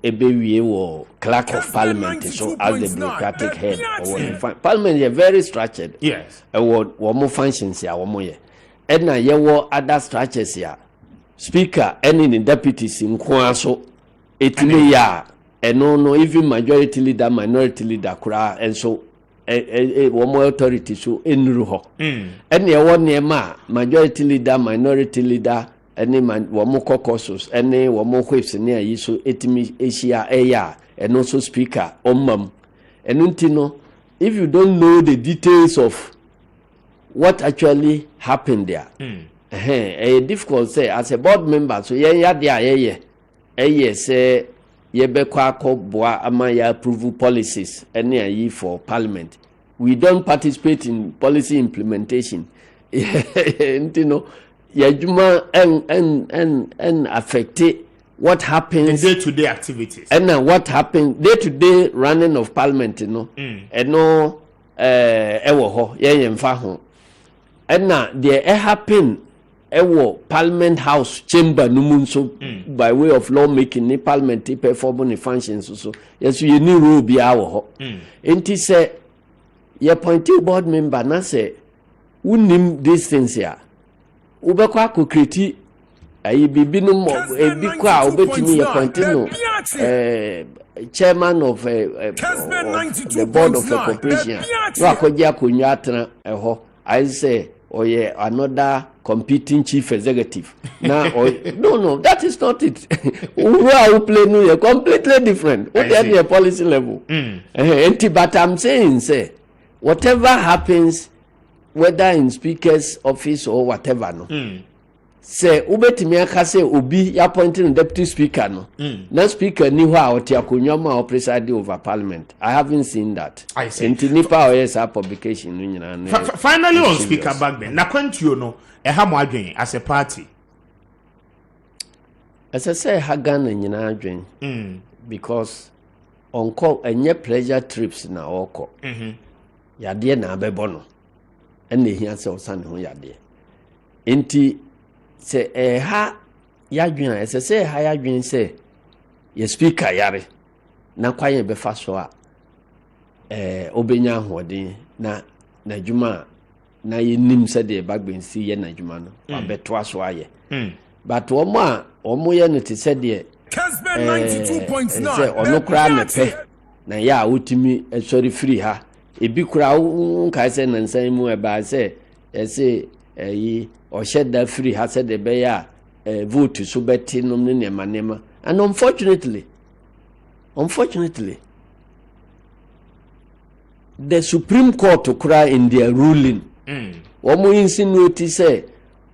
ebewie wo clerk of parliament so as the bureaucratic head or parliament is very structured. Yes. One more functions ya one more ye. And na yewo other structures ya. Speaker any the deputies in so etime ya no even majority leader minority leader kura and so one more authority so enru ho. And yewo nema majority leader minority leader any man one more caucuses any one more whips near you so etime asia eya and also speaker omam and untino if you don't know the details of what actually happened there difficult say as a board member so say ye be kwa boa ama ya approve policies any yi for parliament. We don't participate in policy implementation. Untino yajuma and affect what happens in day-to-day activities and what happens day-to-day running of parliament and no ewo ho ye mfa ho and na there happen ewo parliament house chamber numun so by way of law making ni parliament perform the functions so yes you need rule bi awo ho enti say ye appointed board member na say unim these things here ubekwa akokiriti ayi bibi no mo ebi kwa obetimi ye continue chairman of the board of the corporation no akoje akonwa atena eho I say yeah another competing chief executive now no that is not it. Who are playing no completely different what at the policy level but I'm saying say whatever happens whether in speaker's office or whatever no say ubetimi aka say obi ya appointing deputy speaker no na speaker ni ho a oti akonwa ma preside over parliament. I haven't seen that. I see. Enti nipa oyes a publication no nyina finally on speaker Kessben na kwantuo no ha mo adwen as a party as I say ha Ghana nyina adwen because onko enye pleasure trips na oko yade na abebo no ene hia se osane ho yade enti se ha yadwen as I say ha yadwen se ye speaker yare na kwaye be fa so a obenya hoden na djuma na ye nim se de Kessben si ye na djuma no wa beto aso aye but omo ye no te se de Kessben 92.9 se ono kra na pe na ya otimi sorry free ha ebi kra nka se na nsan mu e ba se ese yi o sheda free ha se de be ya vote so beti nom ne nema and unfortunately the Supreme Court to cry in their ruling omo insinuate say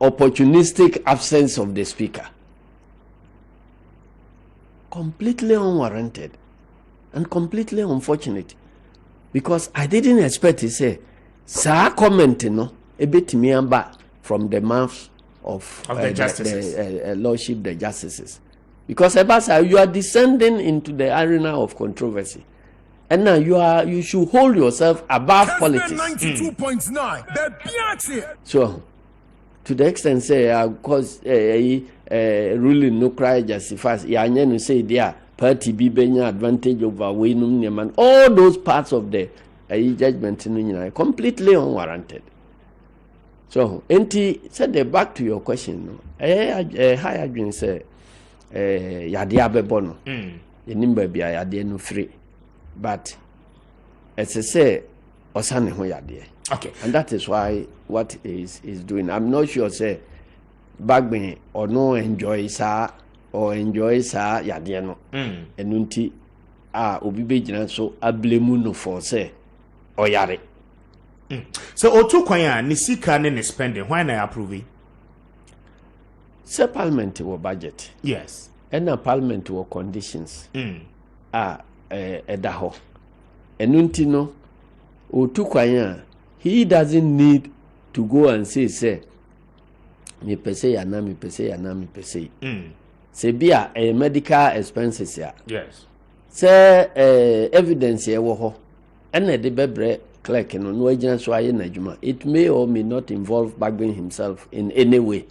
opportunistic absence of the speaker completely unwarranted and completely unfortunate because I didn't expect to say sa comment no ebetimi amba from the mouth of the justices lordship the justices because Ebasa you are descending into the arena of controversy and now you should hold yourself above politics. 92.9 So to the extent say because ruling no cry justifies ya anya no say there party bi benya advantage over we no man all those parts of the judgment no nyina completely unwarranted. So enti said back to your question no high adwin say yade abebo no enimba bia yade no free but as I say osane ho yade. Okay, and that is why what is doing. I'm not sure say Kessben or no enjoy sa yade no enunti obi be gina so ablemu no for say oyare. So otu kwan ya ni sika ne ne spending why na approve say parliament will budget. Yes, and a parliament will conditions edaho enunti no otu kwan ya he doesn't need to go and say me pese ya na me pese say bia medical expenses ya yes say evidence ye wo ho ena de bebre clerk no agina so aye na adwuma it may or may not involve Kessben himself in any way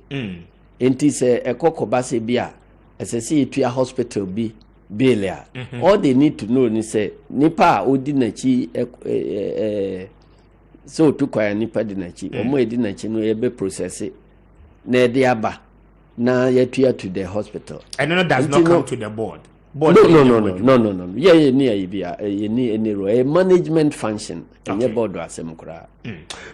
enti say ekokoba say bia esese etua hospital bi bail. All they need to know is say nipa odi nachi so to kwaya nipa di nachi. Omo edi nachi no yebe process it. Na de aba na yetua to the hospital. And no does not come to the board. No. Yeah, a management function. And your board was some cry.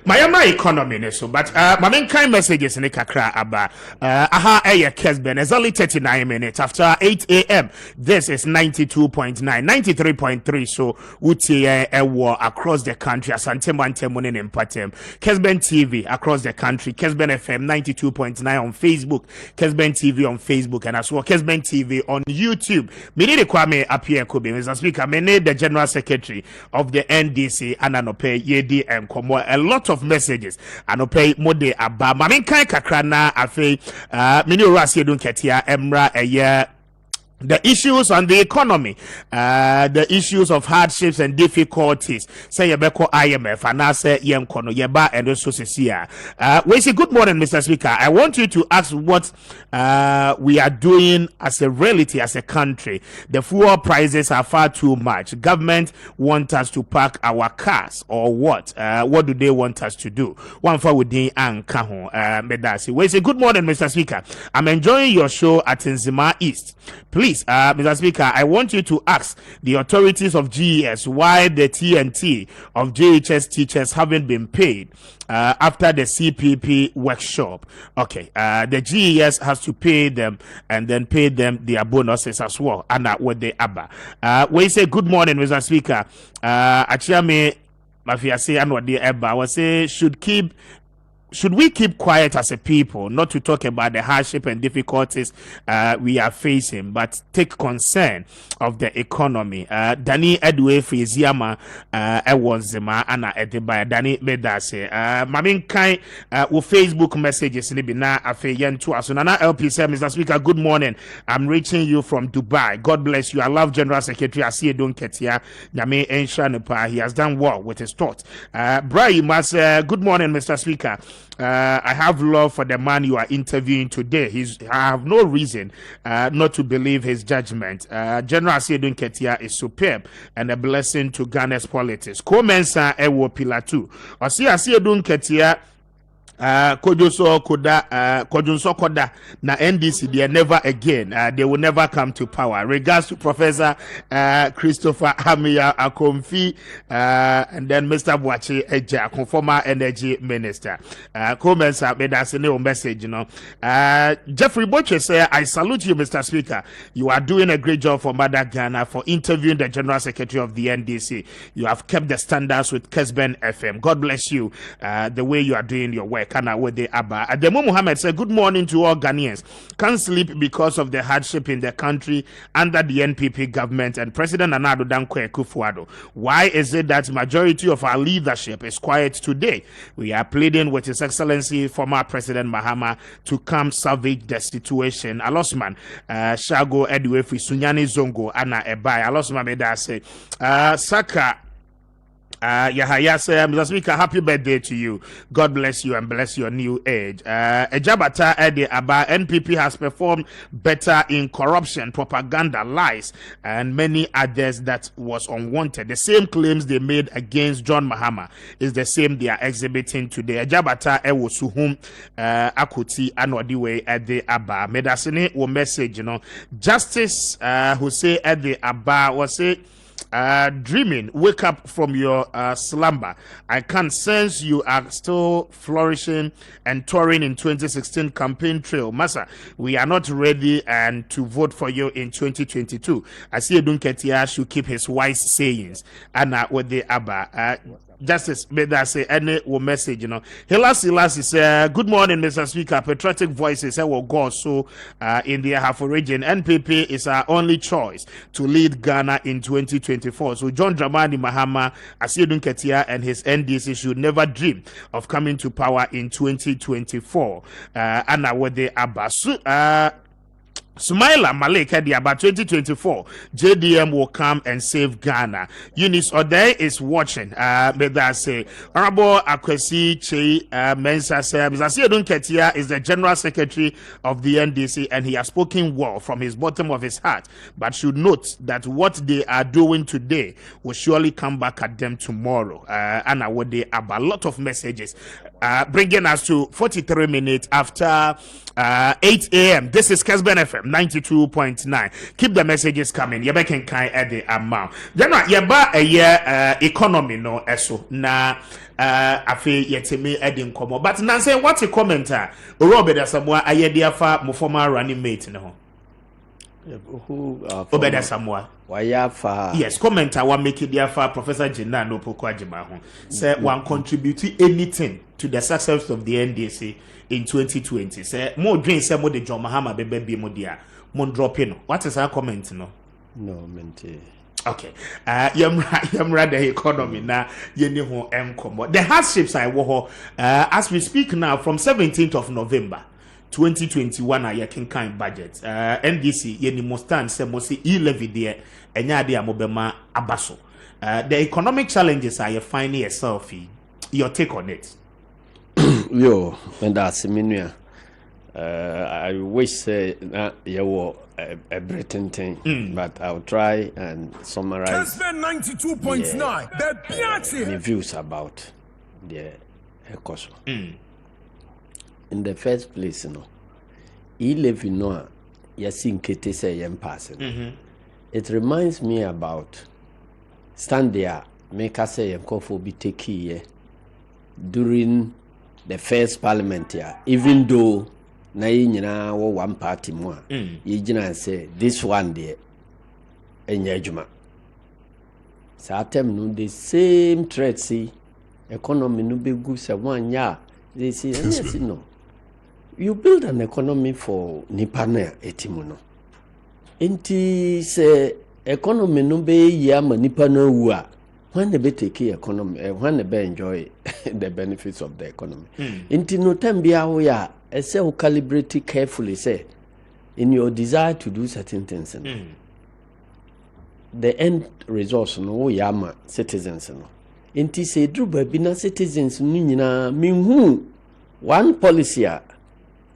My economy so, but my main kind messages in the kakra aba. Aha, Kessben is only 39 minutes after 8 a.m. This is 92.9, 93.3. So, Uti war across the country. Asante Mantemunin in Patem. Kessben TV across the country. Kessben FM 92.9 on Facebook. Kessben TV on Facebook and as well Kessben TV on YouTube. Mini Kwame Appiah Kobe, Mr. Speaker, many the General Secretary of the NDC, and Anope Yedi and Komo. A lot of messages. Anope Mode Abba. Mamin Kai Kakrana Afe, Mini Asiedu Nketiah, Emra, a year. The issues on the economy, the issues of hardships and difficulties. Say Yebeko IMF and I say Yenkono Yeba and also Cecilia. We say good morning, Mr. Speaker. I want you to ask what we are doing as a reality, as a country. The fuel prices are far too much. Government want us to park our cars or what? What do they want us to do? One for within and Kaho Medasi. We say good morning, Mr. Speaker. I'm enjoying your show at Nzima East. Please, Mr. Speaker, I want you to ask the authorities of GES why the TNT of JHS teachers haven't been paid after the CPP workshop. Okay, the GES has to pay them and then pay them their bonuses as well. And what they abba. We say good morning, Mr. Speaker. Achiame Mafia say and what they abba. I say should we keep quiet as a people, not to talk about the hardship and difficulties we are facing, but take concern of the economy? Dani Edwe Friziama Ewonzima Anna Edeba Dani Medase. Mamin Kai Facebook messages in Bina Afeyen to us. Nana LP said, Mr. Speaker, good morning. I'm reaching you from Dubai. God bless you. I love General Secretary Asiedu Nketiah. Nyame Enshanupa. He has done well with his thoughts. Brahim was good morning, Mr. Speaker. I have love for the man you are interviewing today. I have no reason not to believe his judgment. General Asiedu Nketiah is superb and a blessing to Ghana's politics. Komensa Ewo Pilatu. Asiedu Nketiah Kojoso Koda na NDC they never again they will never come to power. Regards to Professor Christopher Hamia Akomfi and then Mr. Boachi Eja, former energy minister. Comments made us a new message, you know. Jeffrey Boche said, I salute you, Mr. Speaker. You are doing a great job for Mother Ghana for interviewing the General Secretary of the NDC. You have kept the standards with Kessben FM. God bless you the way you are doing your work. Ademo Muhammad said, good morning to all Ghanaians. Can't sleep because of the hardship in the country under the NPP government and President Nana Addo Dankwa Akufo-Addo. Why is it that majority of our leadership is quiet today? We are pleading with His Excellency former President Mahama to come salvage the situation. Alosman Shago Edwefi Sunyani Zongo Ana Ebai Alosman Meda say Saka Yahaya said, Mr. Speaker, happy birthday to you. God bless you and bless your new age. Ejabata Ede Aba, NPP has performed better in corruption, propaganda, lies, and many others that was unwanted. The same claims they made against John Mahama is the same they are exhibiting today. Ejabata Ewo Suhum Akuti Anodiwe Ede Aba. Medasine will message, you know, justice who say Ede Aba was say dreaming, wake up from your slumber. I can sense you are still flourishing and touring in 2016 campaign trail. Massa, we are not ready and to vote for you in 2022. Asiedu Nketiah should keep his wise sayings. And with the Abba. Justice made that say any message, you know. Hilas is good morning, Mr. Speaker. Patriotic voices will go so in the Ahafo region. NPP is our only choice to lead Ghana in 2024. So John Dramani Mahama, Asiedu Nketiah, and his NDC should never dream of coming to power in 2024. And with the Abasu Sumaila Malik about 2024, JDM will come and save Ghana. Eunice Odey is watching. May that say, Honorable Akwesi Che Mensa says, Asiedu Nketiah is the General Secretary of the NDC and he has spoken well from his bottom of his heart, but should note that what they are doing today will surely come back at them tomorrow. And I would about a lot of messages, bringing us to 43 minutes after 8 a.m. This is Kessben FM 92.9. Keep the messages coming. You can kind at the amount. Then yeba a year economy no eso na afi yetimi edin komo. But now say what's a commenter? Robert Samoa ayedi afa mo former running mate no. Who Obeda Samoa. Wayafa. Yes, commenter one make it afa Professor Jina no poko ajima ho. Say one contribute anything to the success of the NDC in 2020. Say more dream say more the John Mahama bebe mo dia mo drop in. What is our comment no? No mente. Okay. Yamra the economy na yeni ho enkomo. The hardships I wo as we speak now from 17th of November 2021 a yekin kind budget. NDC yeni mo stand say mo see e-levy there enya de amobema abaso. The economic challenges are you finding yourself. Your take on it. Yo, and that's I wish you were a Britain thing, but I'll try and summarize Kessben 92.9. the views about the ECOSO. In the first place, e-levy no Asiedu Nketiah say yem passing. It reminds me about stand there, make us say for be take here during the first parliament here, even though na nyina wo one party mo a yigina say this one there enya adwuma sa atem no the same threat see economy no be good say one ya they say yes no you build an economy for nipa na etimu no enti say economy no be ya ma nipa na wu a when they be take economy when they be enjoy the benefits of the economy enti no time bia wo ya say who calibrate carefully say in your desire to do certain things the end result no yama citizens no enti say druba bi na citizens no nyina minhu one policy a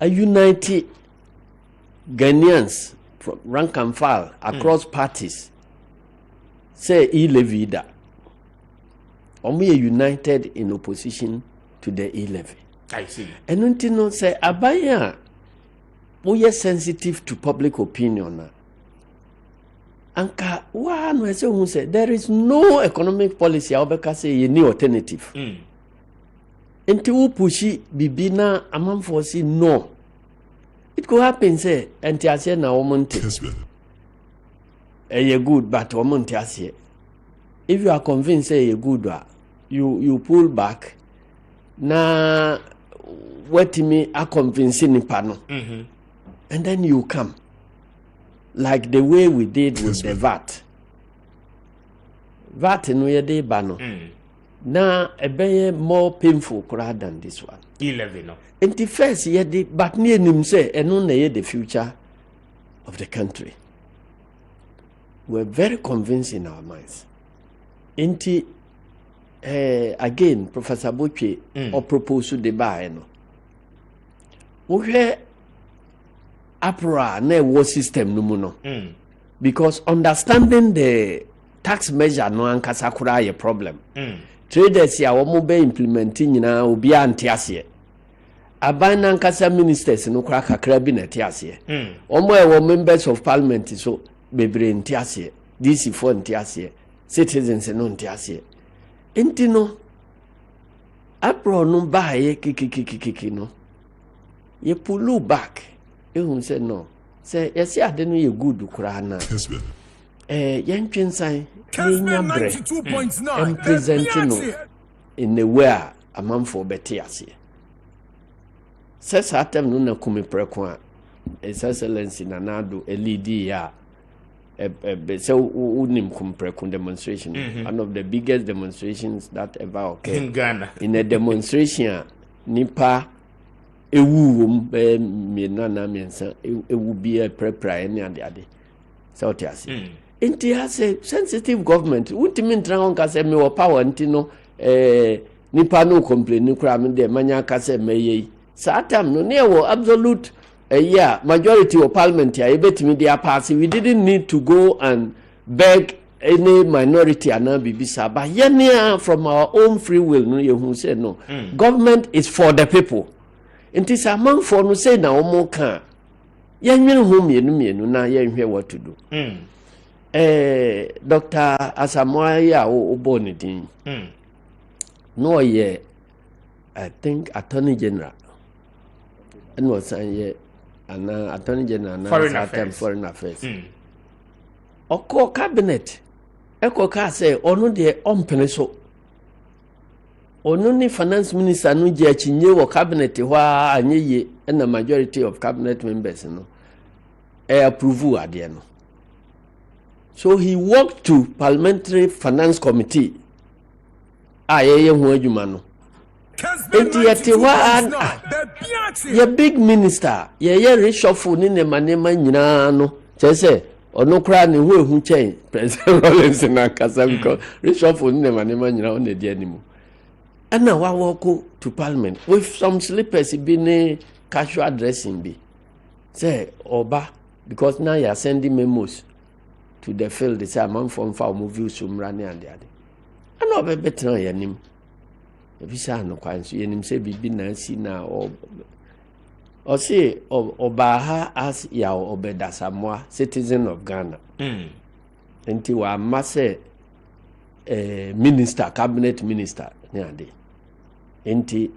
unite Ghanaians from rank and file across parties say e-levy da we are united in opposition to the e-levy. I see. And until no say abaya we are sensitive to public opinion. Anka wa no say who say there is no economic policy obeka say any alternative. Until we pushi bibina amanfo say no. It could happen say enti ase na womonte. You good but womonte ase. If you are convinced say you good you pull back na what me are convincing pano and then you come like the way we did with the VAT no ye dey bano na be more painful than this one e-levy no and the first ye dey but near him say eno na ye the future of the country. We're very convinced in our minds. Inti again Professor Boche or propose the buy no we APRA na war system no no because understanding the tax measure no ankasa kura a problem traders ya wo mo be implementing na obi anti ase aban ankasa ministers no kura kakra bi na ti ase omo e wo members of parliament so bebre nti ase DC for nti ase citizens no nti ase enti no APRA no ba ye kiki no ye pull back ehun say no say yes ade no ye good kura na yen twinsan nya bre 92.9 presenting no in the way a man for better ase says atem no na kumi preko a His Excellency Nanado LED ya so unim kumpreko demonstration one of the biggest demonstrations that ever occurred in Ghana in a demonstration nipa ewu me na mensa ewu bi e prepare ni ade so what you say inti has a sensitive government untimi ntra hon ka say me wo power nti no nipa no complain ni kura me de manya ka say meye satam no ne wo absolute majority of parliament ya ebetimi dia pass. We didn't need to go and beg any minority and bibisa but yenia from our own free will no you who say no government is for the people. It is among for no say na omo kan yenwene ho mienu na yenhwe what to do. Dr. Asamoah ya obo ne din no ye I think attorney general and was an attorney general na foreign affairs oko cabinet eko ka say onu de ompene so onu ni finance minister no je achinye wo cabinet ho anyeye na majority of cabinet members no approve ade no. So he walked to parliamentary finance committee ayeye ho adwuma no ye big minister ye reshuffle ni ne manema nyina no chese ono kra ne ho ehu chen president Rollins na kasa because reshuffle ni ne manema nyina on the animu ana wa walk to parliament with some slippers be casual dressing be say oba because now you are sending memos to the field they say man from fa move so mrane and ade ana oba betra yanim ebisa no kwan so yenim se bibi na si na o say oba as ya obeda Samoa citizen of Ghana enti wa mase minister cabinet minister ne ade enti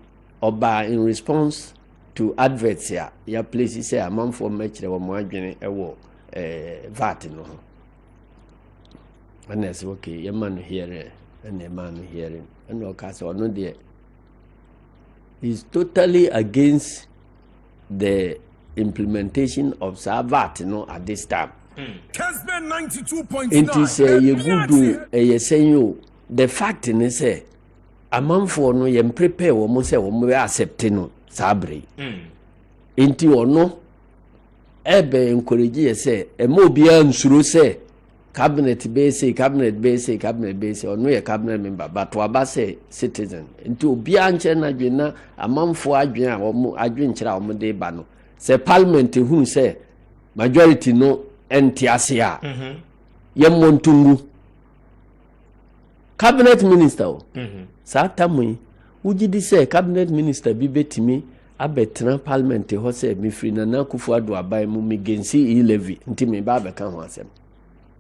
oba in response to adverts ya place say amam for mechre wo mo adwene ewo VAT no and I say okay your man here and the man hearing and no case or no there is totally against the implementation of VAT no at this time. Kessben 92.9. It is you good do saying you the fact in say a man for no you prepare wo mo say wo mo accept no sabre enti ono ebe encourage say e mo bia nsuro say cabinet base ono ye cabinet member but waba say citizen nti obi anche na dwena amamfo adwen a wo adwen kira wo de ba no say parliament hu say majority no entiase a ye montungu cabinet minister sa tamu ugidi say cabinet minister bi betimi abetra parliament ho say mi free na kufu ado abai mu mi gensi levy nti me ba beka ho asem.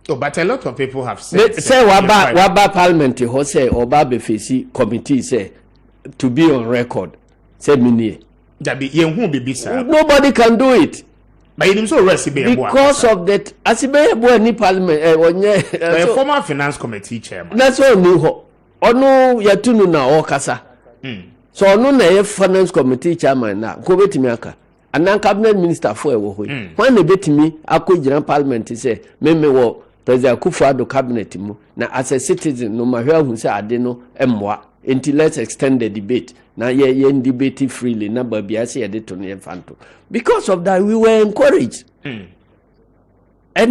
Oh, but a lot of people have said say waba parliament ho say oba be face committee say to be on record say mini that be yenhu be bisa nobody can do it but you so rest be because of that asibe bo ni parliament onye the former finance committee chairman that's all ni ho onu yatunu na okasa so onu na ye finance committee chairman na ko betimi aka anan cabinet minister for ewo ho when na betimi akogina parliament say meme wo President Kufuor cabinet mu na as a citizen no mahwa hu say ade no emwa until let's extend the debate na ye debate freely na babia say ade to no fanto because of that we were encouraged and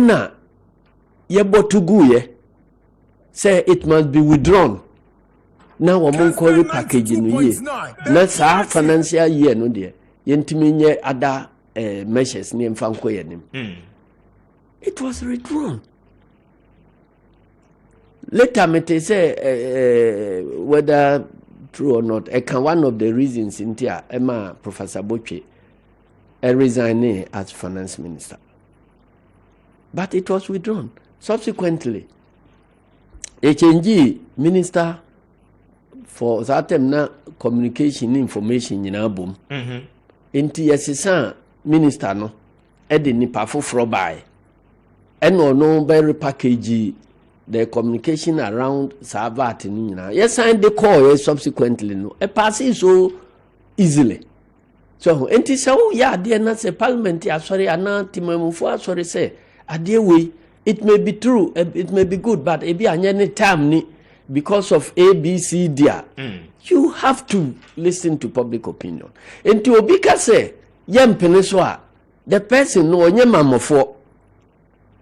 na ye botugu ye say it must be withdrawn na wo mon query package no ye na sa financial year no de yentimi nye other measures ni mfanko ye nim it was withdrawn. Later, me say whether true or not, one of the reasons in here, Emma Professor Boche resigned as finance minister. But it was withdrawn. Subsequently, HNG minister for certain communication information in album. Inti yesisa minister no, edi nipa foforo bai. Eno no very package the communication around Savat Nina. Yes, signed the call subsequently. No, a passing so easily. So, and he said, oh, yeah, dear, not a parliament. Sorry, I'm not Timon. Sorry, say, a dear way, it may be true, it may be good, but it be any time ni because of ABCD, you have to listen to public opinion. And to Obika say, Yem Peninsula, the person no onye mamofo,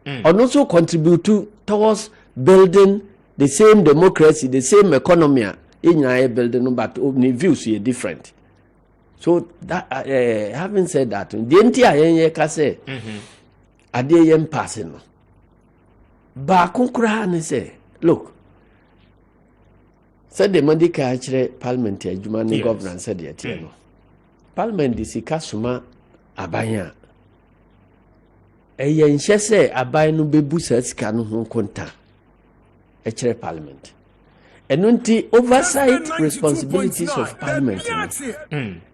and also contribute towards building the same democracy, the same economy in your building, but the views are different. So that having said that, the entire can say, I didn't pass it. But I say, look, said the Mandika actually Parliament, Jumani governor said the Parliament is a customer abaya. A yen say abay no bebusa can who conta a Parliament. And until oversight responsibilities of Parliament.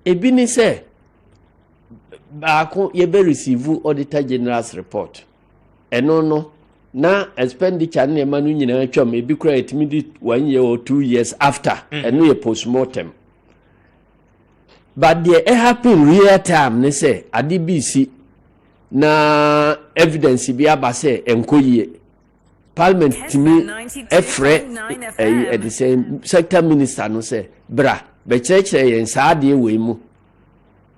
Ebini say, Bako yebe receive Auditor General's report. And no, na expenditure ne manu nyina atwa me bi kura etimi 1 year or 2 years after. And no post-mortem. But the happen real time, ne say, ADBC na evidence bi abase enkoye. Parliament to me, at the same sector minister no say, bra, be church and Saudi we mu.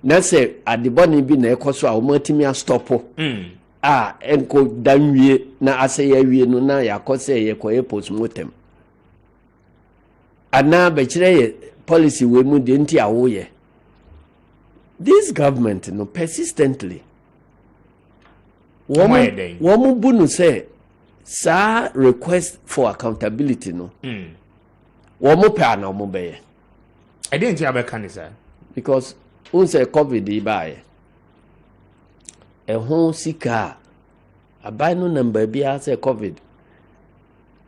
Na say at the body be na ekoso a omatimi stop. Enko danwie na aseye wie no na yakose ye koye postmortem. Ana be chire policy we mu de nti awoye. This government no persistently. Womu bunu say sa request for accountability no. Womu pa na womu beye. I didn't hear about cancer because unse COVID ibaye. Ehon sika abai no number bia say COVID.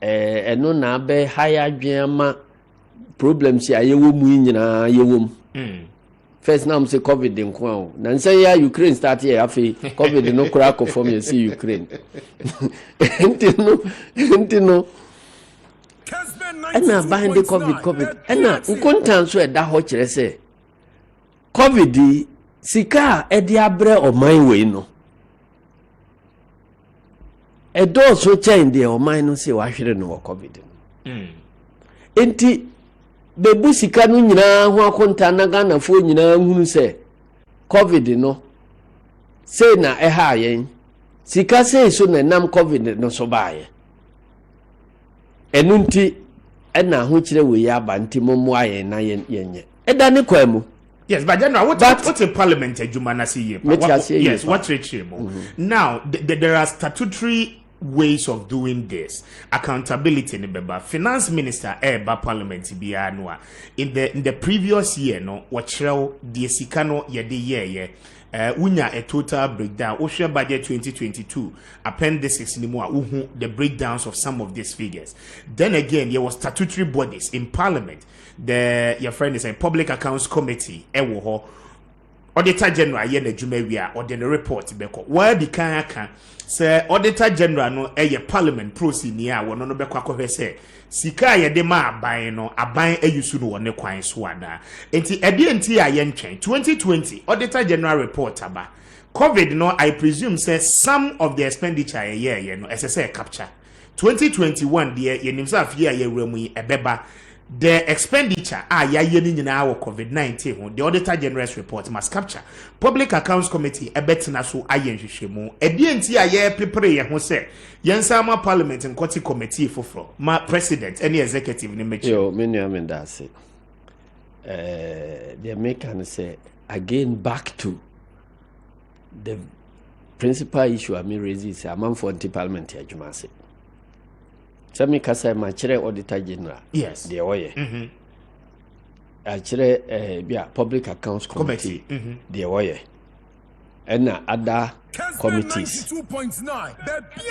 Eno na be higher adwema problems ya yewo mu nyina yewo. First now say COVID in Kwao. Then say yeah, Ukraine start here. Afi COVID no crack from you see Ukraine. Entino. And now behind the COVID. And now ukontan so that ho kire say COVID sika e dia bre o man we no. E do so change the o man no say wa hwere no COVID. Enti bebu sika no nyina ho akonta na Ghana fo nyina hunu se COVID no say na ha yen sika say so na nam COVID no so baaye enunti na ho kire we ya ba nti momo aye na yenye eda ne kwamu. Yes, but general, what's a parliament adwuma na say yes, what reach now there are statutory ways of doing this. Accountability in the finance minister parliament biya no in the previous year no wachrew the sikano ye de year unya a total breakdown ocean budget 2022 appendices ni mo uhu the breakdowns of some of these figures. Then again there was statutory bodies in parliament. Your friend is a public accounts committee ewo Auditor General ye na dwuma wi or the report beko where the kan say Auditor General no parliament process ni a wono no beko akọhwe say sika ye de ma aban no aban ayusu no wone kwan so ada enti enti a ye ntwen 2020 Auditor General report aba COVID no I presume say some of the expenditure ye no SSA capture 2021 the ye nimsa afia ye wura mu ebeba the expenditure nyina COVID-19 the Auditor General's report must capture public accounts committee ebetina so ayenhwehwemu edienti prepare ye ho se yensama parliament and court committee foforo ma president any executive ni mechi yo menu amenda say the make say again back to the principal issue I raise is among for parliament adwuma say Sami kasa ma chere Auditor General. Yes. The oye. A chere bia public accounts committee. The oye. And other committees.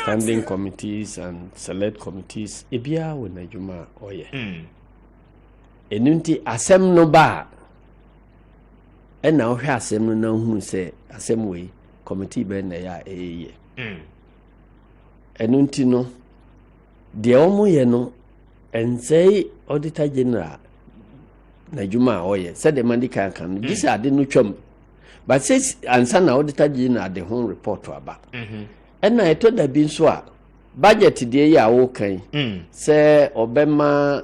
Standing committees and select committees. Ebia we na juma oye. Enunti asem no ba. And now he asem no na hu say asem we committee be na ya eye. Enunti no the omo ye no and say Auditor General na juma oye said the mandika kan this ade no twam but says ansa na Auditor General the home report to aba and na eto da bi so a budget de ya wo kan say obema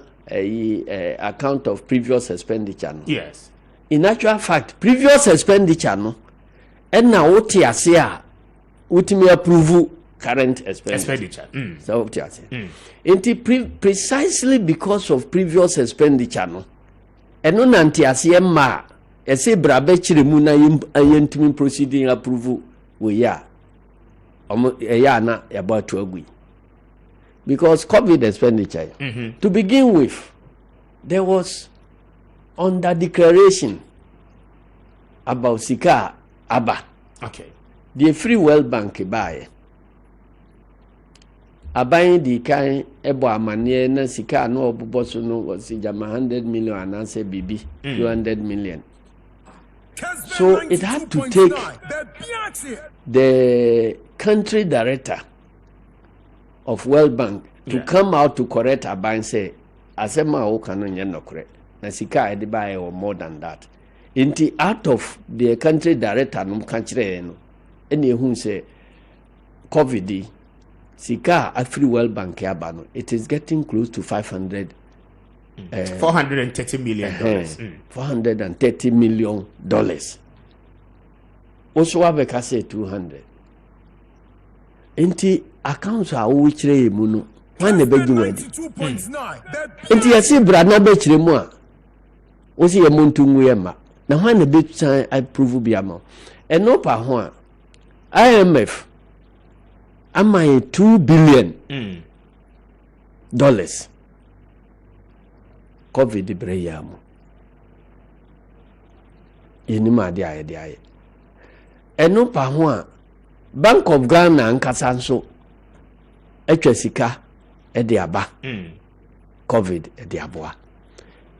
account of previous expenditure no. Yes. In actual fact, previous expenditure no and now what you say ultimately approve current expenditure. So what you say. Precisely because of previous expenditure no. And no nanti asie ma ese brabe chire mu na yentimi proceeding approve we ya. Ya na about to agree. Because COVID expenditure. To begin with, there was under declaration about Sika Aba. Okay. The Free World Bank buy. Abayin di kan ebo amane na Sika no obuboso no was jama 100 million and answer BB 200 million. So it had to take the country director of World Bank to come out to correct Abayin say asema o kanu nye no correct. Na Sika edi buy or more than that. Inti out of the country director no kanchire no ene ehun say COVID Sika at Free World Bank aba no it is getting close to 500 $430 million. $430 million. Also abeka say 200. Inti accounts are which re mu no wan be gi wadi. Inti yasi bra na be kire mu a osi ye muntu nwu ye ma na wan be tsan approve bi ama. Eno pa ho a IMF am I $2 billion COVID breyamu yeni ma de aye eno pa ho a Bank of Ghana nkasa nso etwa sika e de aba COVID e de aboa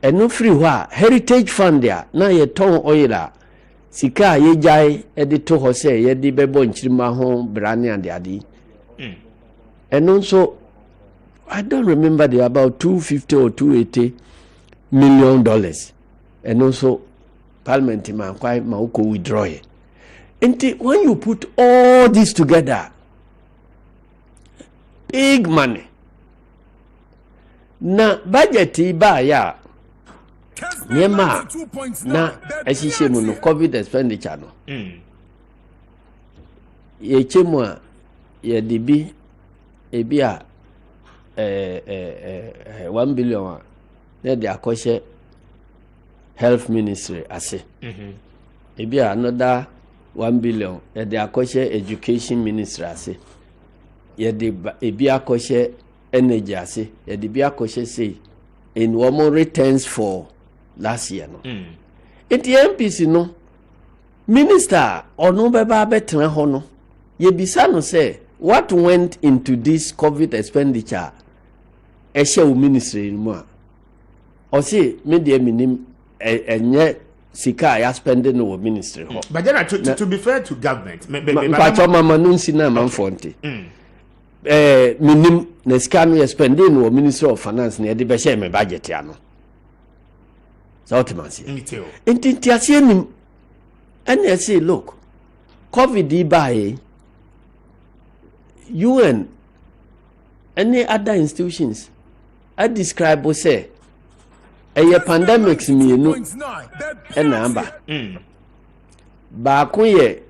eno free ho a Heritage Fund ya na ye ton oil a sika ye jai e de to ho se ye de bebo nchirima ho brane ande ade and also I don't remember the about $250 or $280 million and also parliament man quite mauko withdraw it. And when you put all this together, big money. Na budget ba ya nyema na esise mu no COVID expenditure no ye chemu a ye dibi ebi a 1 billion na de akoshe health ministry ase ebi another 1 billion na de akoshe education ministry ase ye de ebi akoshe energy ase ye de bi akoshe say in one returns for last year no the MPC no minister ono beba betra ho no ye bisa no say what went into this COVID expenditure eshe ministry mu a o say me de minim enye sika ya spending no ministry ho but then to be fair to government pa choma manunsi na manfonte minim na sika no spending no ministry of finance na de be share me budget ya no so ultimately intintiasie nim and say look COVID by UN any other institutions I describe say a pandemics mienu and number ba kunye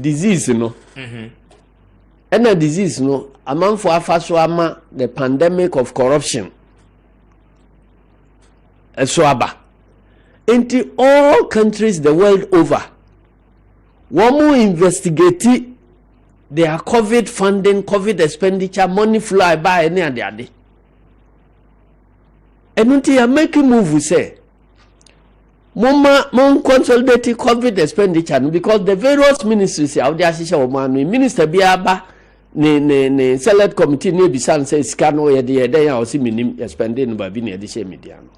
disease no and a disease no among for afaso ama the pandemic of corruption so aba into all countries the world over one more investigate their COVID funding, COVID expenditure, money flow by any and the other. And until you make a move, we say, Mama, consolidated COVID expenditure because the various ministries out there, Minister Biaba, ne select committee, ne bisan says, scan away the day I was spending by being the same mediano.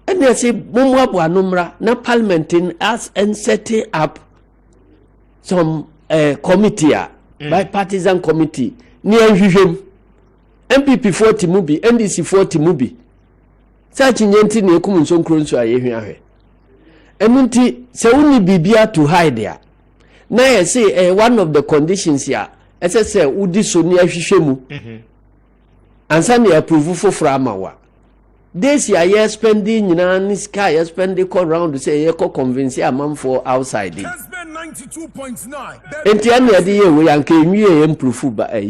And they say, Mumwa Buanumra, na parliamenting as and setting up some committee bipartisan committee ni enhwehwem MPP 40 mubi NDC 40 mubi such nyenti na ekum nsonkro nso ayehwe ahwe emunti se woni bibia to hide ya na ye say one of the conditions ya ese udi so ni ahwehwe mu ansa na approve foforo amawa this year spending nyina ni sky spending call round say ye ko convince amanfo outside Kessben 92.9. enti ane ade ye we yanka enwie improve ba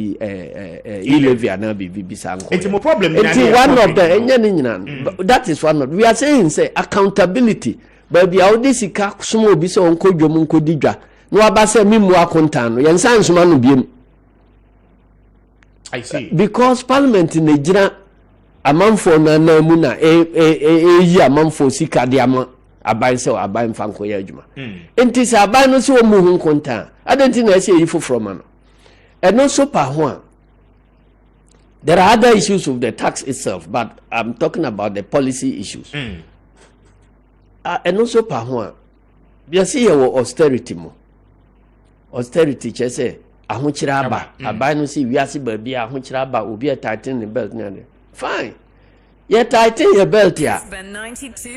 ilevia na bibi sanko enti mo problem enti one of the enye ni nyina that is one of we are saying say accountability baby audi sika somo obi se onko dwom nko didwa no abase mimu akontan no yensan soma no biem I see because parliament in Nigeria amanfo na mu na yi amanfo sika de ama aban se aban fanko ya adwuma enti se aban no se o mu hu konta adenti na se yi foforo ma no eno so pa ho a there are other issues of the tax itself but I'm talking about the policy issues eno so pa ho a bia se ye wo austerity mo austerity che se ahokyira aba aban no se wiase ba bia ahokyira aba obi tighten the belt na fine ye tighten your belt ya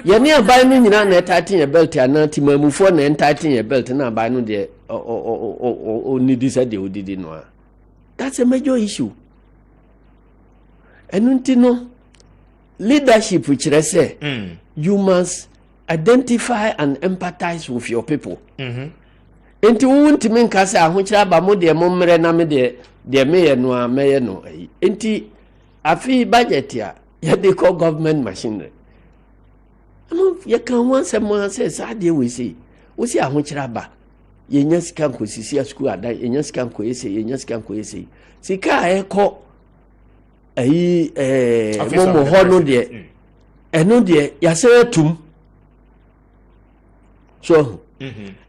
ye ne aban no nyina na tighten your belt ya na timamufo na tighten your belt na aban no de o need this de odidi no that's a major issue enunti no leadership kire say you must identify and empathize with your people enti wunti men ka say ahokyira ba mo de mo mmere na me de meye no a meye no enti afi budget ya they call government machinery you can once a month say sadie we say we see ahokyira ba ye nya sika ko sisi school ada ye nya sika ko ese ye nya sika ko ese sika ekọ mo ho no de eno de ya say tum so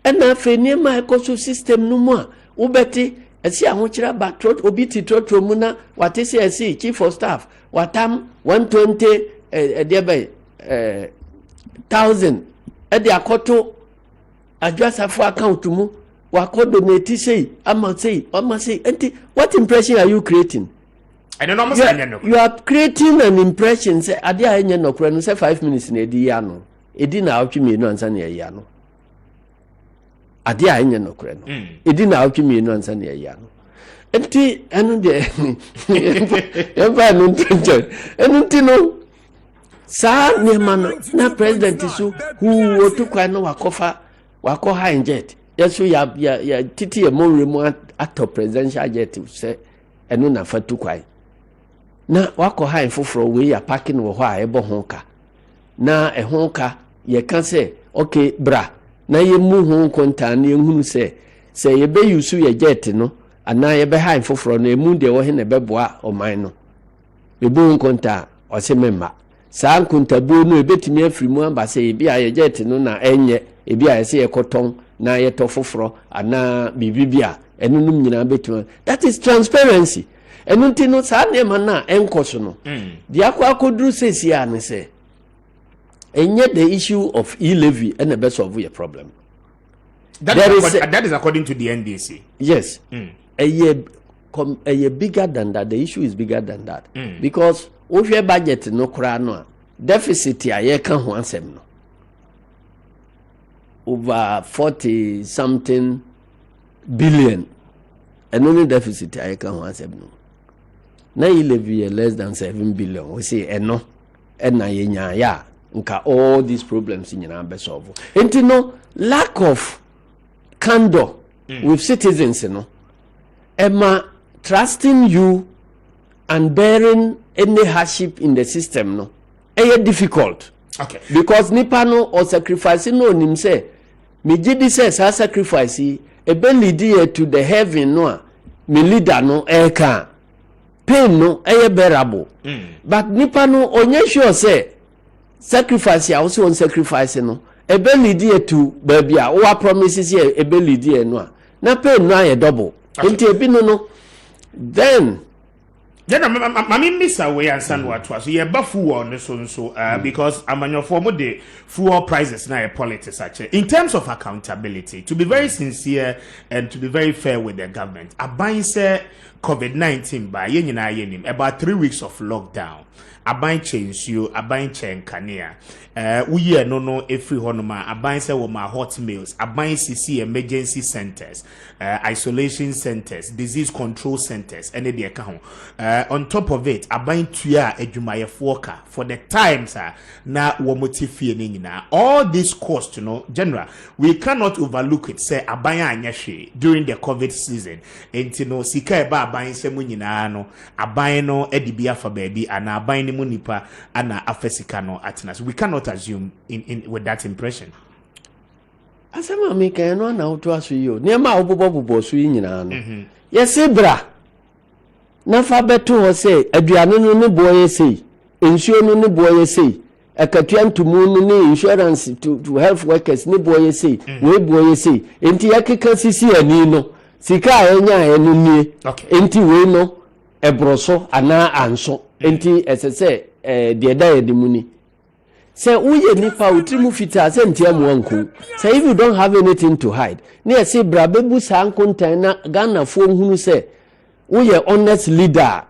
na feni ma ecoso system no mu a wo beti esi ahokyira ba trot obi ti trotro mu na wate se esi chief of staff watam 120 1000 de akoto adwasafo account mu wakodo donate say ama say enti what impression are you creating? I don't know you are creating an impression say ade a enye nokura no say 5 minutes na edi ya no edi na awtwe no ansa na ya no ade a enye nokura no edi na awtwe no ansa na ya no enti enu de yamba no ntenje enti no sa ne man na president su hu otukwa no wako high jet yeso ya titi e monre mu ato presidential jet se enu na fatukwa na wako high foforo we ya parking wo ho a ebo ho ka na ho ka ye kan se okay bra na ye mu ho konta na ehunu se ye be yusu ye jet no ana ye be high foforo na emu de wo he na be boa oman no ebu konta o se memma sa nkonta bu no ebetimi afiri mu amba se ebi a ye jet no na enye ebi a se ye koton na ye to foforo ana bibibia enunum nyina betuma that is transparency enunti no sa na ma na enkoso no dia akoduru sesi a ne se enye the issue of e-levy and the best of your problem that is according to the NDC. Yes. A year bigger than that. The issue is bigger than that because if your budget no kra no deficit ya ye kan ho ansem no over 40 something billion and only deficit ya kan ho ansem no na e-levy less than 7 billion we say eno na ye nya ya nka all these problems nyina be solve enti no lack of candor with citizens Emma trusting you and bearing any hardship in the system no difficult okay because nipa no or sacrifice no nim say me gidi say sacrifice e be lead to the heaven no me leader no ka pain no bearable but nipa no onye sure say sacrifice ya also on sacrifice no e be lead to baby a o promises here e be lead no na pain no aye double enti ebi no then mami misa we ansan what was ye bafu on so because amanyofo mo de fuel prices na politics actually in terms of accountability to be very sincere and to be very fair with the government aban say COVID-19 by yenim about 3 weeks of lockdown. Aban change you, aban chen kania. We no every honoma, aban say my hot meals, aban CC emergency centers, isolation centers, disease control centers, and the account. On top of it, aban tuya edumaya foka for the times na womotifi na all this cost, general, we cannot overlook it. Say aban anyashi during the COVID season. Entino sika eba aban se munyina no, aban no edibia for baby and aban munipa ana afesika no atinas. We cannot assume in with that impression. Asema me kan no na oto aso yi o. Niam a obobo so yi nyina no. Yesi bra. Na fa beto ho say aduane no ne boye sei. Ensuo no ne boye sei. Akatua ntumu no ne insurance to health workers ne boye sei. We boye sei. Enti yakeka sisi ani no. Sika anya enu nie. Enti we no ebroso ana anso. Enti esese de da edimuni. Say uye nipa utrimu fita se ntiamu anku. Say if you don't have anything to hide. Ne say bra bebu sa ankontan na Ghana fo hunu se uye honest leader.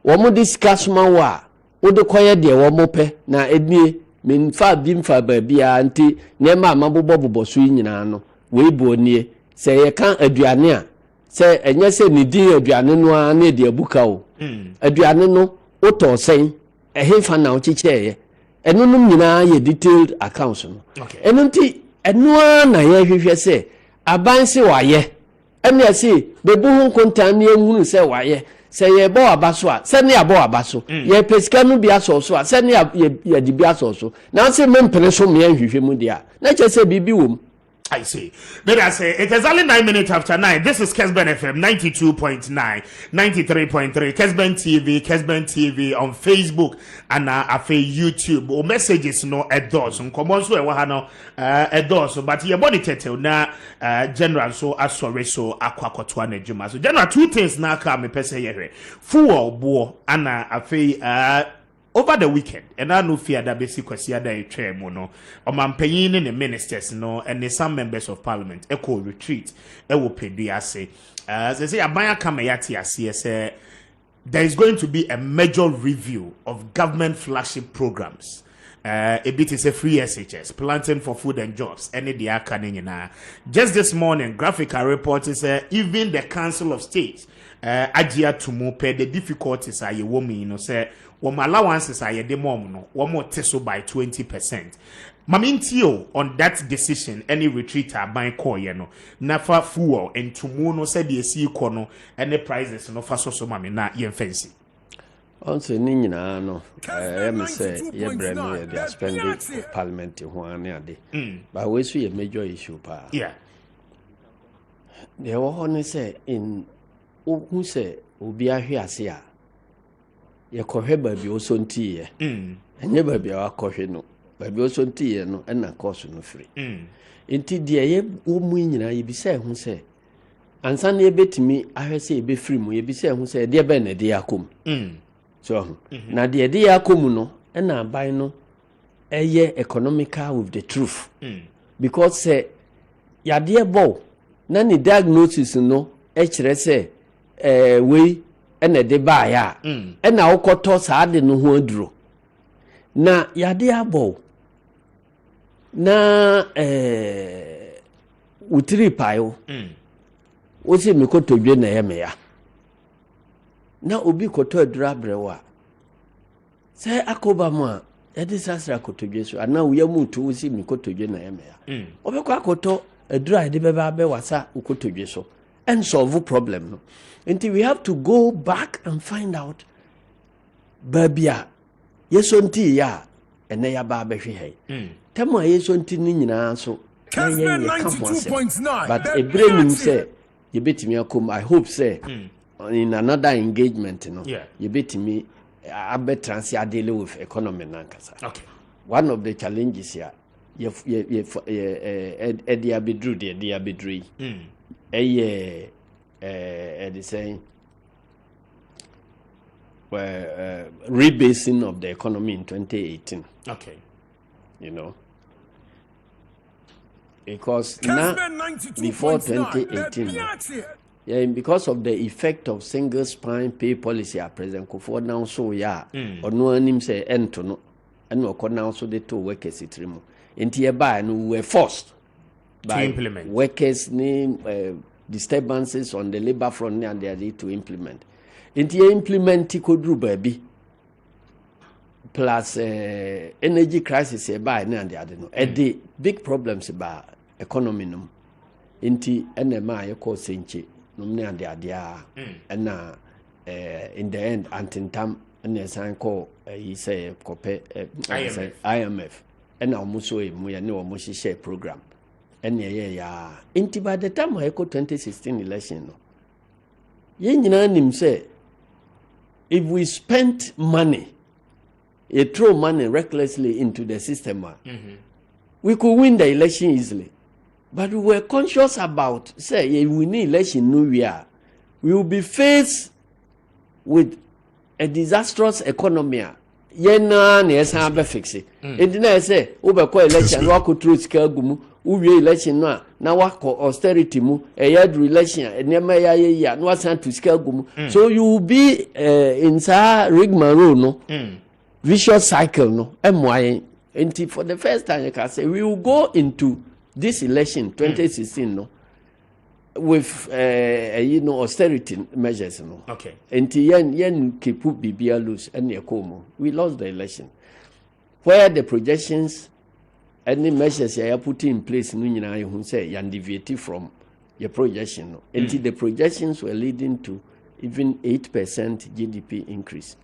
Womo discuss ma wa. Wode koye de womo pe na ednie menfa bimfa babia anti nema amabobbo so nyina no. We bo nie. Say ye kan aduane a. Say enye se ni din aduane no a na de abuka o. Aduane no oto sen ehemfa na ochicheye. Eno num nyina ye detailed accounts no. Eno nti eno na ye hwehwe se aban se waye. Eno se bebu hu kontan ne ehunu se waye. Se ye bo abaso a se ne abo abaso. Ye pesika no bia so so a se ne ye di bia so so. Na se mempene so me hwehwe mu dia. Na che se bibi wom. I see. Let us say it is only 9 minutes after 9. This is Kessben FM 92.9, 93.3. Kessben TV on Facebook and YouTube. O messages no edos. Nkomonso e wa no edos. But your body tete na general so asore so akwakoto na juma. So general two things na ka me pese yere. Full bo ana afei over the weekend, and I know fear that basic question that you try mono, or mampanyin and the ministers, no, and some members of parliament, echo retreat, will pay the say. As they say, Abaya Kamayati, say, there is going to be a major review of government flagship programs. A bit is a free SHS, planting for food and jobs, any the akanina. Just this morning, graphical report is even the Council of State, Ajia to mope the difficulties are you woman, say. Allowances are the mom no one more teso by 20%. Mamintio on that decision any retreater by call nafa fuel and tumuno said the sea corner and the prices no faso so mami na yen fancy. Also nina no I say ye bremi they are spending parliament one day. But we see a major issue pa. Yeah. They were say in who say obi ahwe ase a ye kohwe baby oso ntiye enye baby akohwe no baby oso ntiye no na course no free enti de ye omu nyina ye bi se hu se ansa na ye betimi ahwe se ye be free mu ye bi se hu se de be na de yakom so na de yakom no na aban no eye economical with the truth because say ya de bo na ni diagnosis no e kire se we ene de ba ya ena okoto saade no ho aduro na yade abo na utiri payo o se mi kotodwe na yeme ya na obi koto aduro abrewa se akoba mu a yade sasra kotodwe so ana wo yamu to o se mi kotodwe na yeme ya obekọ akoto aduro ade beba be wasa ukotodwe so and solve problem no. Until we have to go back and find out babia yesonti ya ene ya ba be hwe he temo yesonti ni nyina so Kessben 92.9 but a brain say you betimi akom I hope say in another engagement no you betimi abe transia deal with economy nankasa. Okay, one of the challenges here ye diabedru de diabedru the saying rebasing of the economy in 2018. Okay, you know, because now before 2018 because of the effect of single spine pay policy at President Kufuor now so or no anim say ento no and no now so they to workers itrimu inti eba no we were forced by implement workers name disturbances on the labor front and they are ready to implement inti implement kodru baby plus energy crisis eba na and they no the big problems about economy no inti enema ye ko senche nomne ade adea na in the end antintam na san ko yi say kope IMF na omuso emu ya ne omushi share program ene ye ya inti by the time I go 2016 election no ye nyina nim say if we spent money throw money recklessly into the system we could win the election easily. But we were conscious about, say, if we need election new year, we will be faced with a disastrous economy. Yena na be fix it. And then I say, ube ko election, wako through scale gumu, uwe election na wako austerity mu, a yard election, and nema ya, no san to scale gumu. So you will be inside rigmarole, no? Vicious cycle, no? And for the first time, I can say, we will go into this election 2016 no with austerity measures no okay and yen keep bibia loose and we lost the election where the projections any measures you put in place no nyina you say you deviate from your projection no and the projections were leading to even 8% GDP increase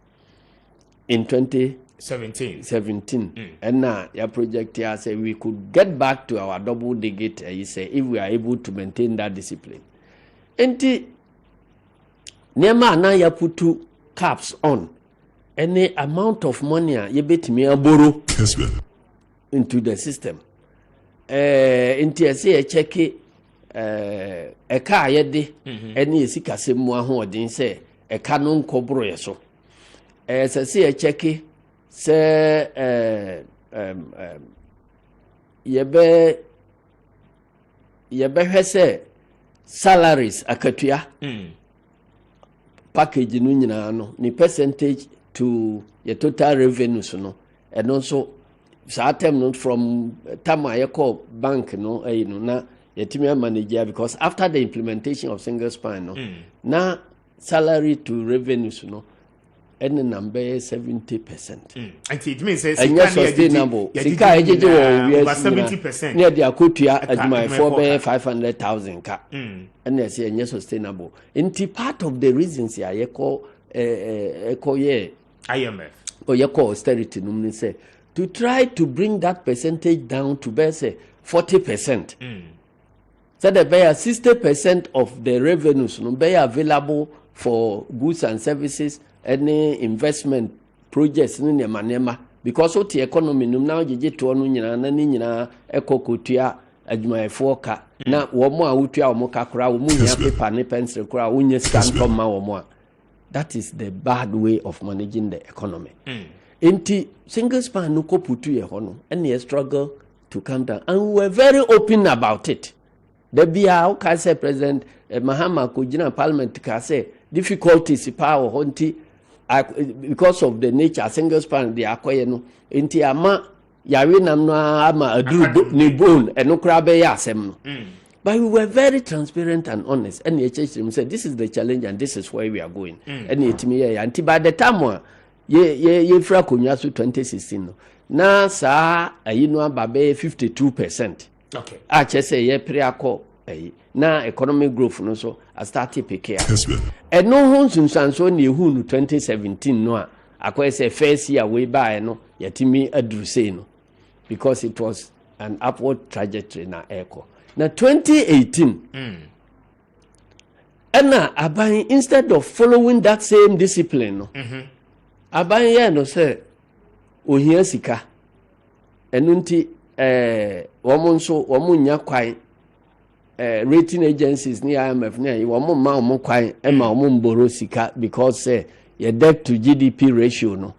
in 2017 and now your project here say we could get back to our double digit you say if we are able to maintain that discipline and nema na ya put two caps on any amount of money you bet me borrow Kessben into the system into say check a car yede any sikase mu ahoden say e ka no nkobro yeso say check say yebe hwese salaries akatua package no nyina no ni percentage to your total revenues no and also no from time I call bank no no na yetimi manager because after the implementation of single spine no na salary to revenues no and the number 70%. And it means it's sustainable. Sika ejeje over 70%. Near the akutia at my 500,000 ka. And they say yes sustainable. Inti part of the reasons here ye call IMF or ye call austerity no say to try to bring that percentage down to be say 40%. So that be 60% of the revenues no be available for goods and services. Any investment projects ni nema because what the economy num now jeje to no nyina na ni nyina ekokotua adwumayefo ka na wo mo a wotua wo mo kakra wo mu nya paper ne pencil kra wo nya scan to ma wo mo a that is the bad way of managing the economy enti single span no koputu ye ho no and they struggle to come down and we were very open about it the bia o ka say president Mahama ko gina parliament ka say difficulties power honti because of the nature single span they acquire no enti ama yawe nam no ama aduru ni bone eno kra be ya asem no but we were very transparent and honest and the church said this is the challenge and this is where we are going and etimi ya anti by the time ye fra konwa so 2016 no na sa ayinu ababe 52% okay a chese ye pre akọ na economic growth no so I started picking and no hunsunsanso na ehu no 2017 no a akwai say first year we buy no yetimi adruse no because it was an upward trajectory na echo na 2018 and aban instead of following that same discipline no aban ye no say ohia sika enunti womonso womunya kwan rating agencies ni IMF ni wo ma wo kwan e ma wo mboro sika because your debt to GDP ratio no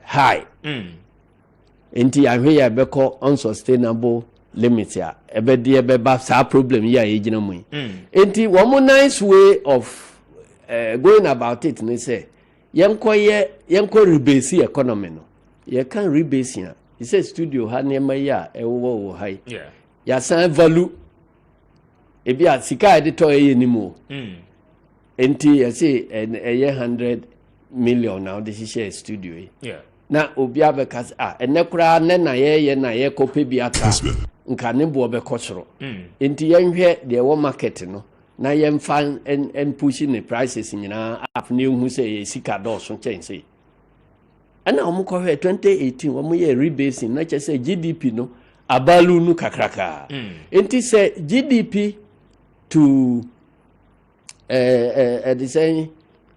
high enti ahwe ya beko unsustainable limit ya ebedi ebeba sa problem ya yegina mu enti one nice way of going about it ne say yenko rebase economy no ye can rebase ya he say studio ha ne ma ya ewo hai ya san value ebi a sika de to ye ni mu enti ye say 100 million now this share studio na obi abekas enekura ne na ye kope bi ata nka ne bo be kosoro enti yenhwe de wo market no na yemfa en push ne prices nyina af ne hu say sika do so chense ana omo ko 2018 omo ye rebasing na che say GDP no abalu nu kakraka enti say GDP to the saying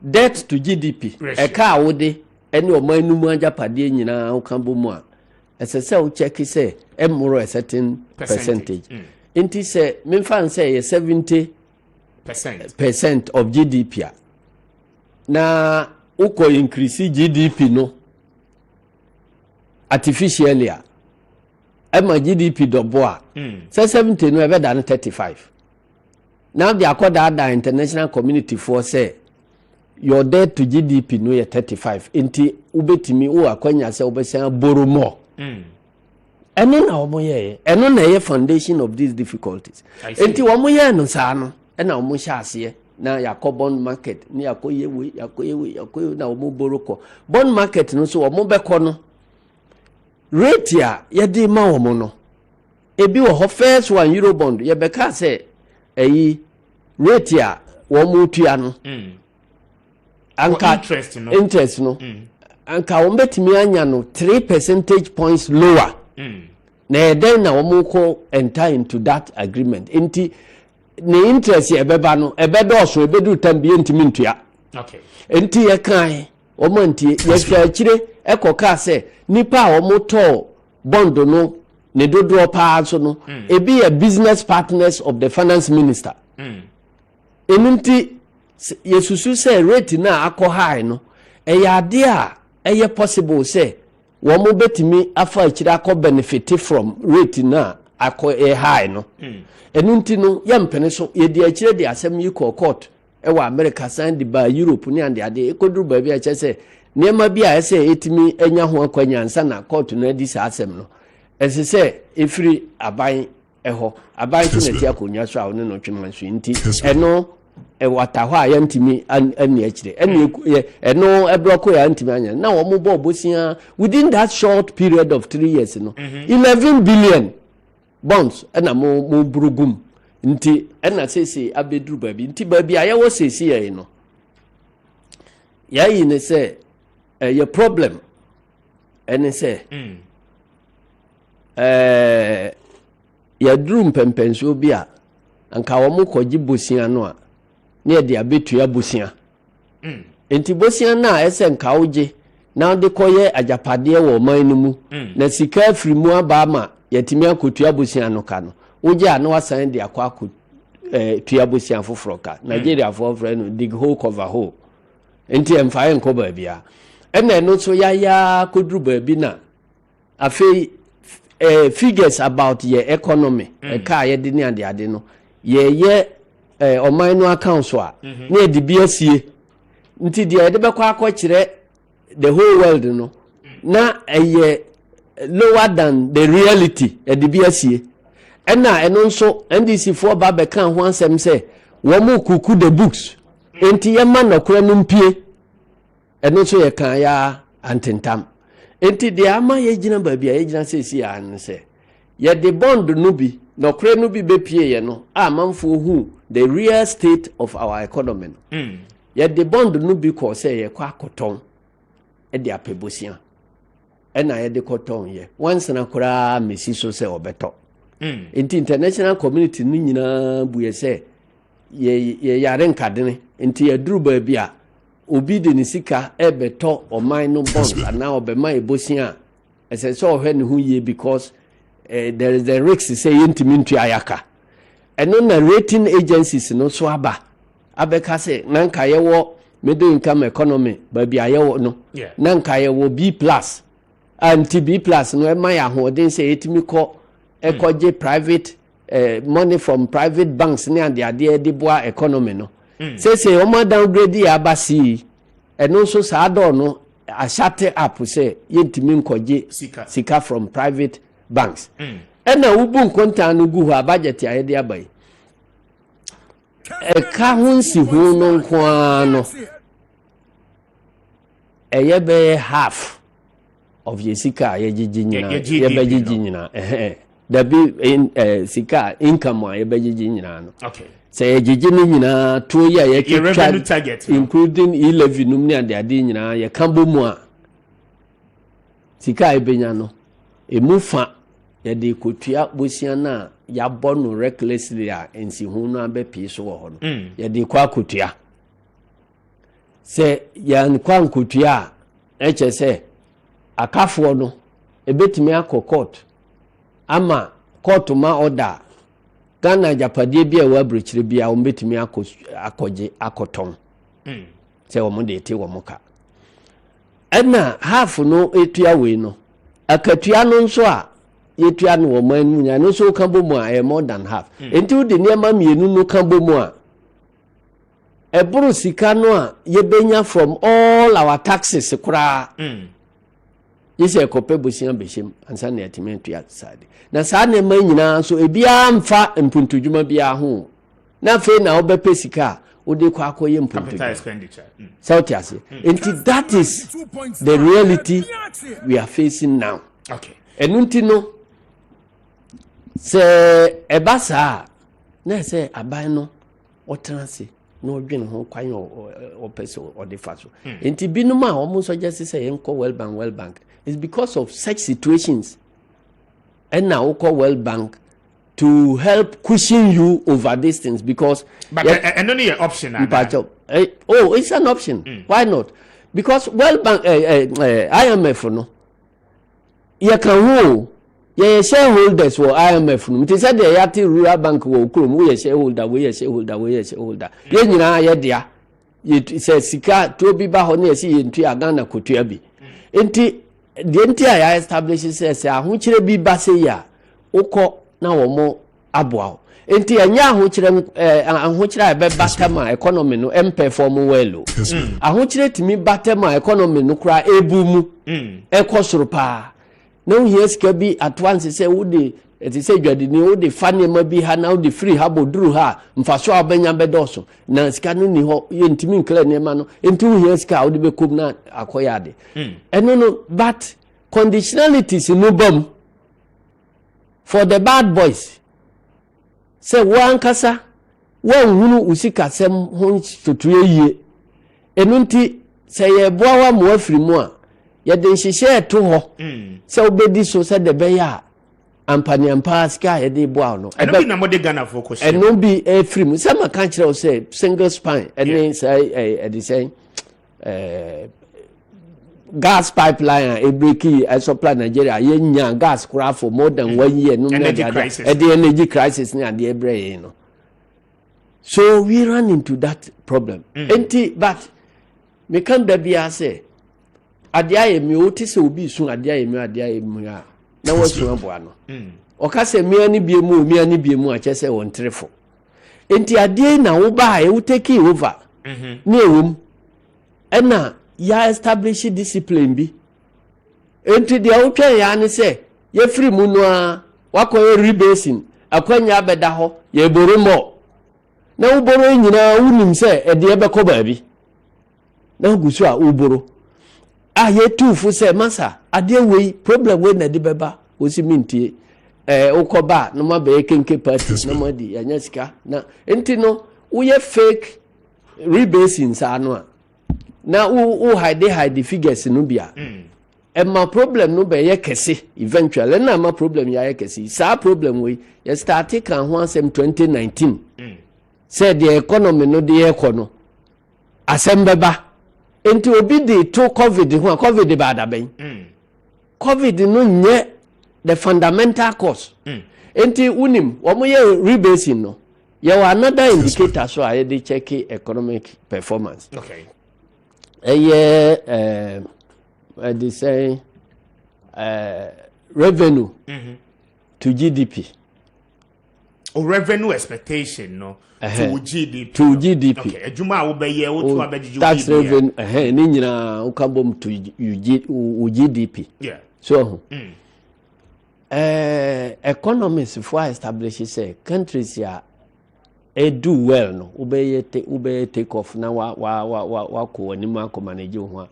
debt to GDP e ka wode ene o man numu ajapade nyina wo kan bomu a esese wo check say emoro a certain percentage enti say memfa say 70% of GDP na uko increase GDP no artificially a ema GDP double a say 70 no e be than 35 now the akoda international community for say your debt to GDP no ye 35 enti ubetimi wo akwanya se obesan borrow more eno na omo ye eno na ye foundation of these difficulties enti wo mo ye no sa no na omo sha ase na yakọ bond market ni yakoyewe na omo borrow ko bond market no so omo beko no rate ya ye di ma omo no ebi wo first one euro bond ye beka se rate ya wo mo tua no anka interest no anka wo betimi anya no 3 percentage points lower na then na wo ko enter into that agreement enti ne interest ebeba no ebedo so ebedu tambie ntimi ntua okay enti ye kan wo mo enti ye hwa akire ekoka se nipa wo mo to bond no ne dodo pa so no ebi a business partners of the finance minister enunti yesusu say rate na akọ high no ade a eye possible say wo mo betimi afa akira akọ benefit from rate na akọ high no enunti no yampene so ye di akire de asem yi court wa America sand ba Europe ni ade ekoduru ba bi a che say niema bi a say etimi enya ho akwanya nsa na court no adi sa asem no ese say efiri aban aban so na ti akonya so a one no twema so nti eno wata ho a yantimi ani akire eno ebloko ya yantimi anya na wo mo bo bosia within that short period of 3 years no 11 billion bonds na mo burugum nti na sese abeduru babi nti babi aye wo sese ye no yayi ne se your problem ene se ya drum pempenso bi a anka wo mo koji bosia no a ne de abetua bosia enti bosia na ese nka oje na de koye ajapade wo man no mu na sika afiri mu aba ma yatimi akotua bosia no ka no oje a na wasan de akwa tua bosia foforo ka Nigeria for friend dig hole cover hole enti emfa enko ba bia ena no so ya koduru ba bi na afei figures about your economy ka ye de ni ade no ye oman no account so a na edi bi asie nti de ede be kwa akọkire the whole world no na lower than the reality edi bi asie ena eno nso NDC for ba be kan ho ansem say wo mu kuku the books enti ye ma na kura no mpie eno nso ye kan ya antentam enti de ama ye gina ba bia ye gina sesi ya nse ye de bond no bi no kura no bi be pie ye no amanfo hu the real state of our economy ye de bond no bi ko say ye kwa koton e de apebosia e na ye de koton ye once na kura mesi so say obeto enti international community ni nyina buye say ye yare nkadene enti ye duru ba bia obi de ni sika ebeto oman no bond na obema ebosia ese so ohwe ne hu ye because there is a risk say yentimi ntu ayaka eno na rating agencies no so abeka say nanka ye wo middle income economy ba bia ye wo no nanka ye wo B+ anti B+ no e ma ya ho den say etimi ko ekoje private money from private banks ne and ade de boa economy no say o ma downgrade ya abasi eno so saa do no a shut up say yentimi nkoje sika from private banks ena wubu nkonta no gu ho budget ya de abai eka hunsi hu no nko no be half of yesika yejiji nyina yebejiji nyina da bi sika income yebejiji nyina no okay say yejiji nyina to ya revenue target including 11 num ne ade nyina ye kambo mu a sika ebenya no emufa ye de kotua bosia na ya bono recklessly a ensi hu no abepi so wo ho no ye de kwa kotua se ya nkwa nkotua eche se akafo no ebetimi akọ court ama court ma order Ghana japade bia wa brichire bia o betimi akoje akoton se wo mo de ete wo mo ka ena half no etua we no akatua no nso a yetua no wo man nya no so kan bo mu a more than half enti wo de niam mienu no kan bo mu a eburu sika no a yebenya from all our taxes kura yese ekope bosia behim ansa na yatimentu ya sade na saa na ma nyina so ebia mfa mpuntudwuma bia ho na fe na obepe sika ode kwa akoye mpuntudwuma South Asia and that is the reality we are facing now. Okay. Enunti no se ebasa na se aban no otanse no odwen ho kwan opeso odefaso enti binuma a omo suggest say enko World Bank is because of such situations and now call World Bank to help cushion you over these things because but and only an option oh, it's an option. Why not? Because World Bank IMF no you can ye shareholders for IMF no it said the yati rural bank wo krom we shareholder ye nyina ye dia ye say sika to bi ba ho na ye si ye ntua Ghana kotua bi enti the entire establish says ahokyere bi ba se ya ukọ na wo mo aboa enti anya ahokyere be batema economy no perform well ahokyere timi batema economy no kra ebu mu ekosoro pa na wo sika bi at once say wo de eti say dwade ni wo de fa nema bi ha na wo de free ha boduru ha mfaso abanya bedoso na sika no ni ho ye ntimi nkla nema no enti wo sika wo de bekom na akoyade eno no but conditionalities no bom for the bad boys say one kasa one hunu usika sem ho tutuye yie eno nti say ye boawa mo afiri mu a ye de nhihye to ho say obedi so say de be ya ampani ampa sika ye de boa no eno bi na mo de Ghana focus eno bi afiri mu say maka kire o say single spine ene say the say gas pipeline a breaki a supply Nigeria yenya gas kura for more than 1 year no energy crisis ni ade ebre no so we run into that problem but me kan da bia say ade aye me oti se obi sun ade aye me a na wasu abo ano o ka se me ani bie mu a chese won trefo enti ade na wo ba e wo take over ni ewum ena ya establish discipline bi enti de awotwa ya ne se ye free mu no a wakoye rebasing akwanya abeda ho ye boromo na uboro nyina unim se e de ebekọ baabi na gusu a uboro a ye tufu se masa ade wei problem we na de beba osi mintie ukoba no ma be kenke party no ma di anya sika na enti no uye fake rebasing sa no a na u hide figures no bia ma problem no be ye kese eventually na ma problem ya ye kese sa problem we ye start kan ho asem 2019 said the economy no de ekono asem beba enti obi de to covid ho covid ba da ben covid no nye the fundamental cause enti unim wo mo ye rebasing no ye wa another indicator so I dey check economic performance okay they say revenue to GDP. Or revenue expectation, no? To GDP. To GDP. Okay, Juma will be here, what tax revenue, Nina, Ukabum to GDP. Yeah. So, economists for establish say countries here do well no ube take off na wa ko anima ko manage ho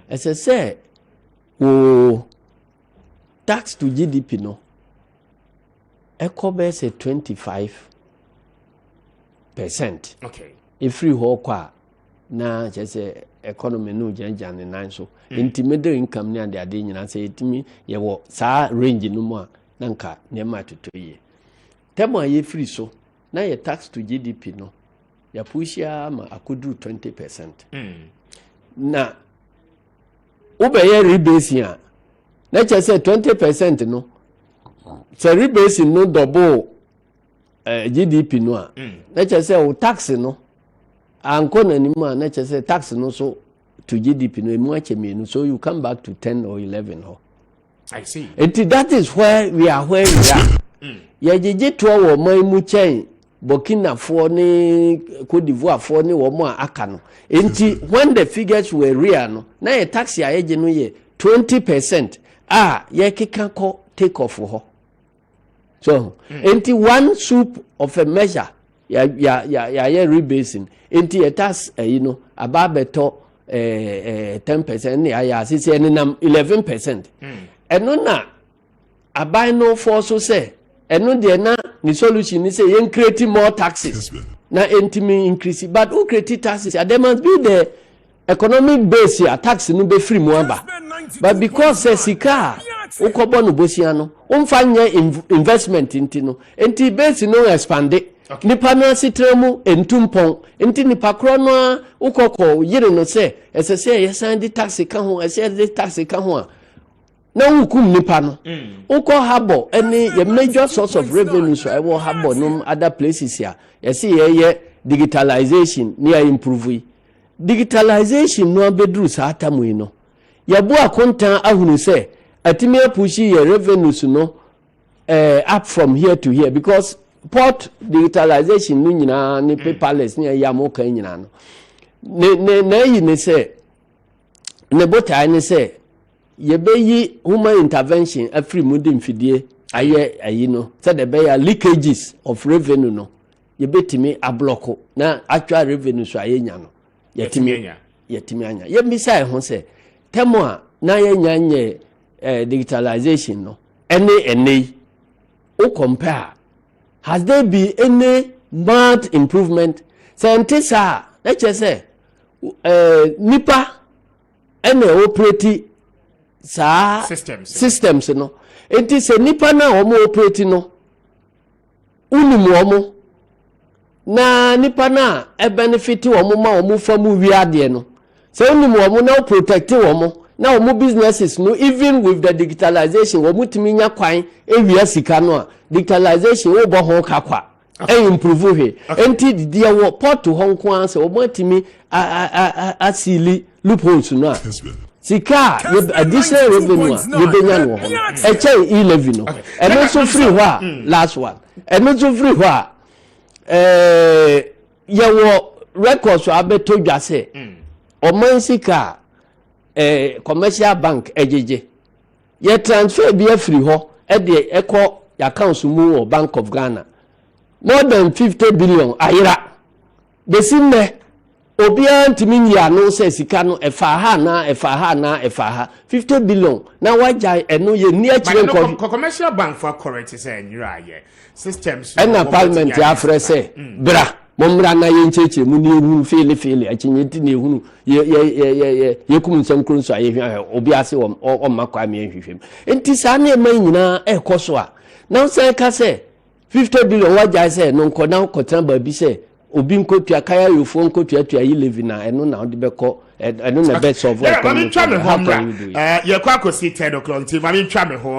as I say o tax to GDP no ekobe say 25%. Okay. If free ho kwa na just say economy no janja ne nan so intermediate income ne and ade nyina say etimi ye wo sa range no mu a nanka ne ma totoye temo ye free so na ye tax to GDP no ya pushia ma akodu 20%. Na ubeye rebase a na che say 20% no se rebase no double GDP no a na che say o tax no anko na nimu a na che say tax no so to GDP no emu achemienu, so you come back to 10 or 11 ho. I see. And that is where we are ya jeje to wo man mu chen Burkina Faso ni Cote d'Ivoire for ni wo mo aka no. Enti when the figures were real no na ye tax ya ye no ye 20% ye keka ko take off ho. So enti one soup of a measure ya rebasing enti a tax ababeto 10% ni aya sisi eni nam 11%. Eno na abai no for so say eno de na ni solution ni say yen create more taxes na entimi increase, but who create taxes there must be the economic base here tax no be free mo aba, but because say sika ukobo no bosia no umfanye investment intino enti base no expand nipa no asitremu entumpon enti nipa kro no ukoko yire no say esese yesan di tax ka ho esese di tax ka ho a na hukum nipa no uko habo any your major source of revenue so I will habo no other places here you see here digitalization near improve digitalization no bedru sa atamu no yabu akontan ahunu say atimi apushi your revenues no up from here to here because port digitalization no nyina ni paperless ni ya mo kan nyina no ne yi ne say ne bota ne say yebeyi human intervention afri mudin fidie aye no said the bear leakages of revenue no yebetimi ablocko na actual revenue so aye nya no yetimi anya ye misai ho say temo a na ye nya digitalization no any o compare has there been any marked improvement scientists are let's say nipa any operate sa systems no enti se nipa na omo operate no unimu omo na nipa na e benefit omo ma omo famu wiade no se unimu omo na protect omo na omo businesses no even with the digitalization omo timinya kwan ewia sika no a digitalization wo bo ho kakwa improve he enti dia wo port ho nko an se omo timi asili loopholes no a sika additional revenue yebenya no ho eche 11 no and also free ho last one and also free ho yewo records abeto dwase oman sika commercial bank ejeje ye transfer bi free ho e de ekọ accounts mu o Bank of Ghana more than 50 billion ayira besime obia ntimi ya no say sika no efa ha na 50 billion na waja eno ye ni akire commercial bank for correct say nyira ye systems na parliament ya afre say bra momra na ye ncheche mu ni ehunu fele achinye ti na ehunu ye kum nsam kro nso aye obia se o makwa me ehwehwem enti sa na ema nyina ekoso a na say ka say 50 billion waja say no nko na kotan ba bi say obi nkotua kaya yofo nkotua tua yi levi na eno na ode beko eno na best of all. Yeah, mami twa me ho. Ye kwa kosi 10 o'clock. Mami twa me ho.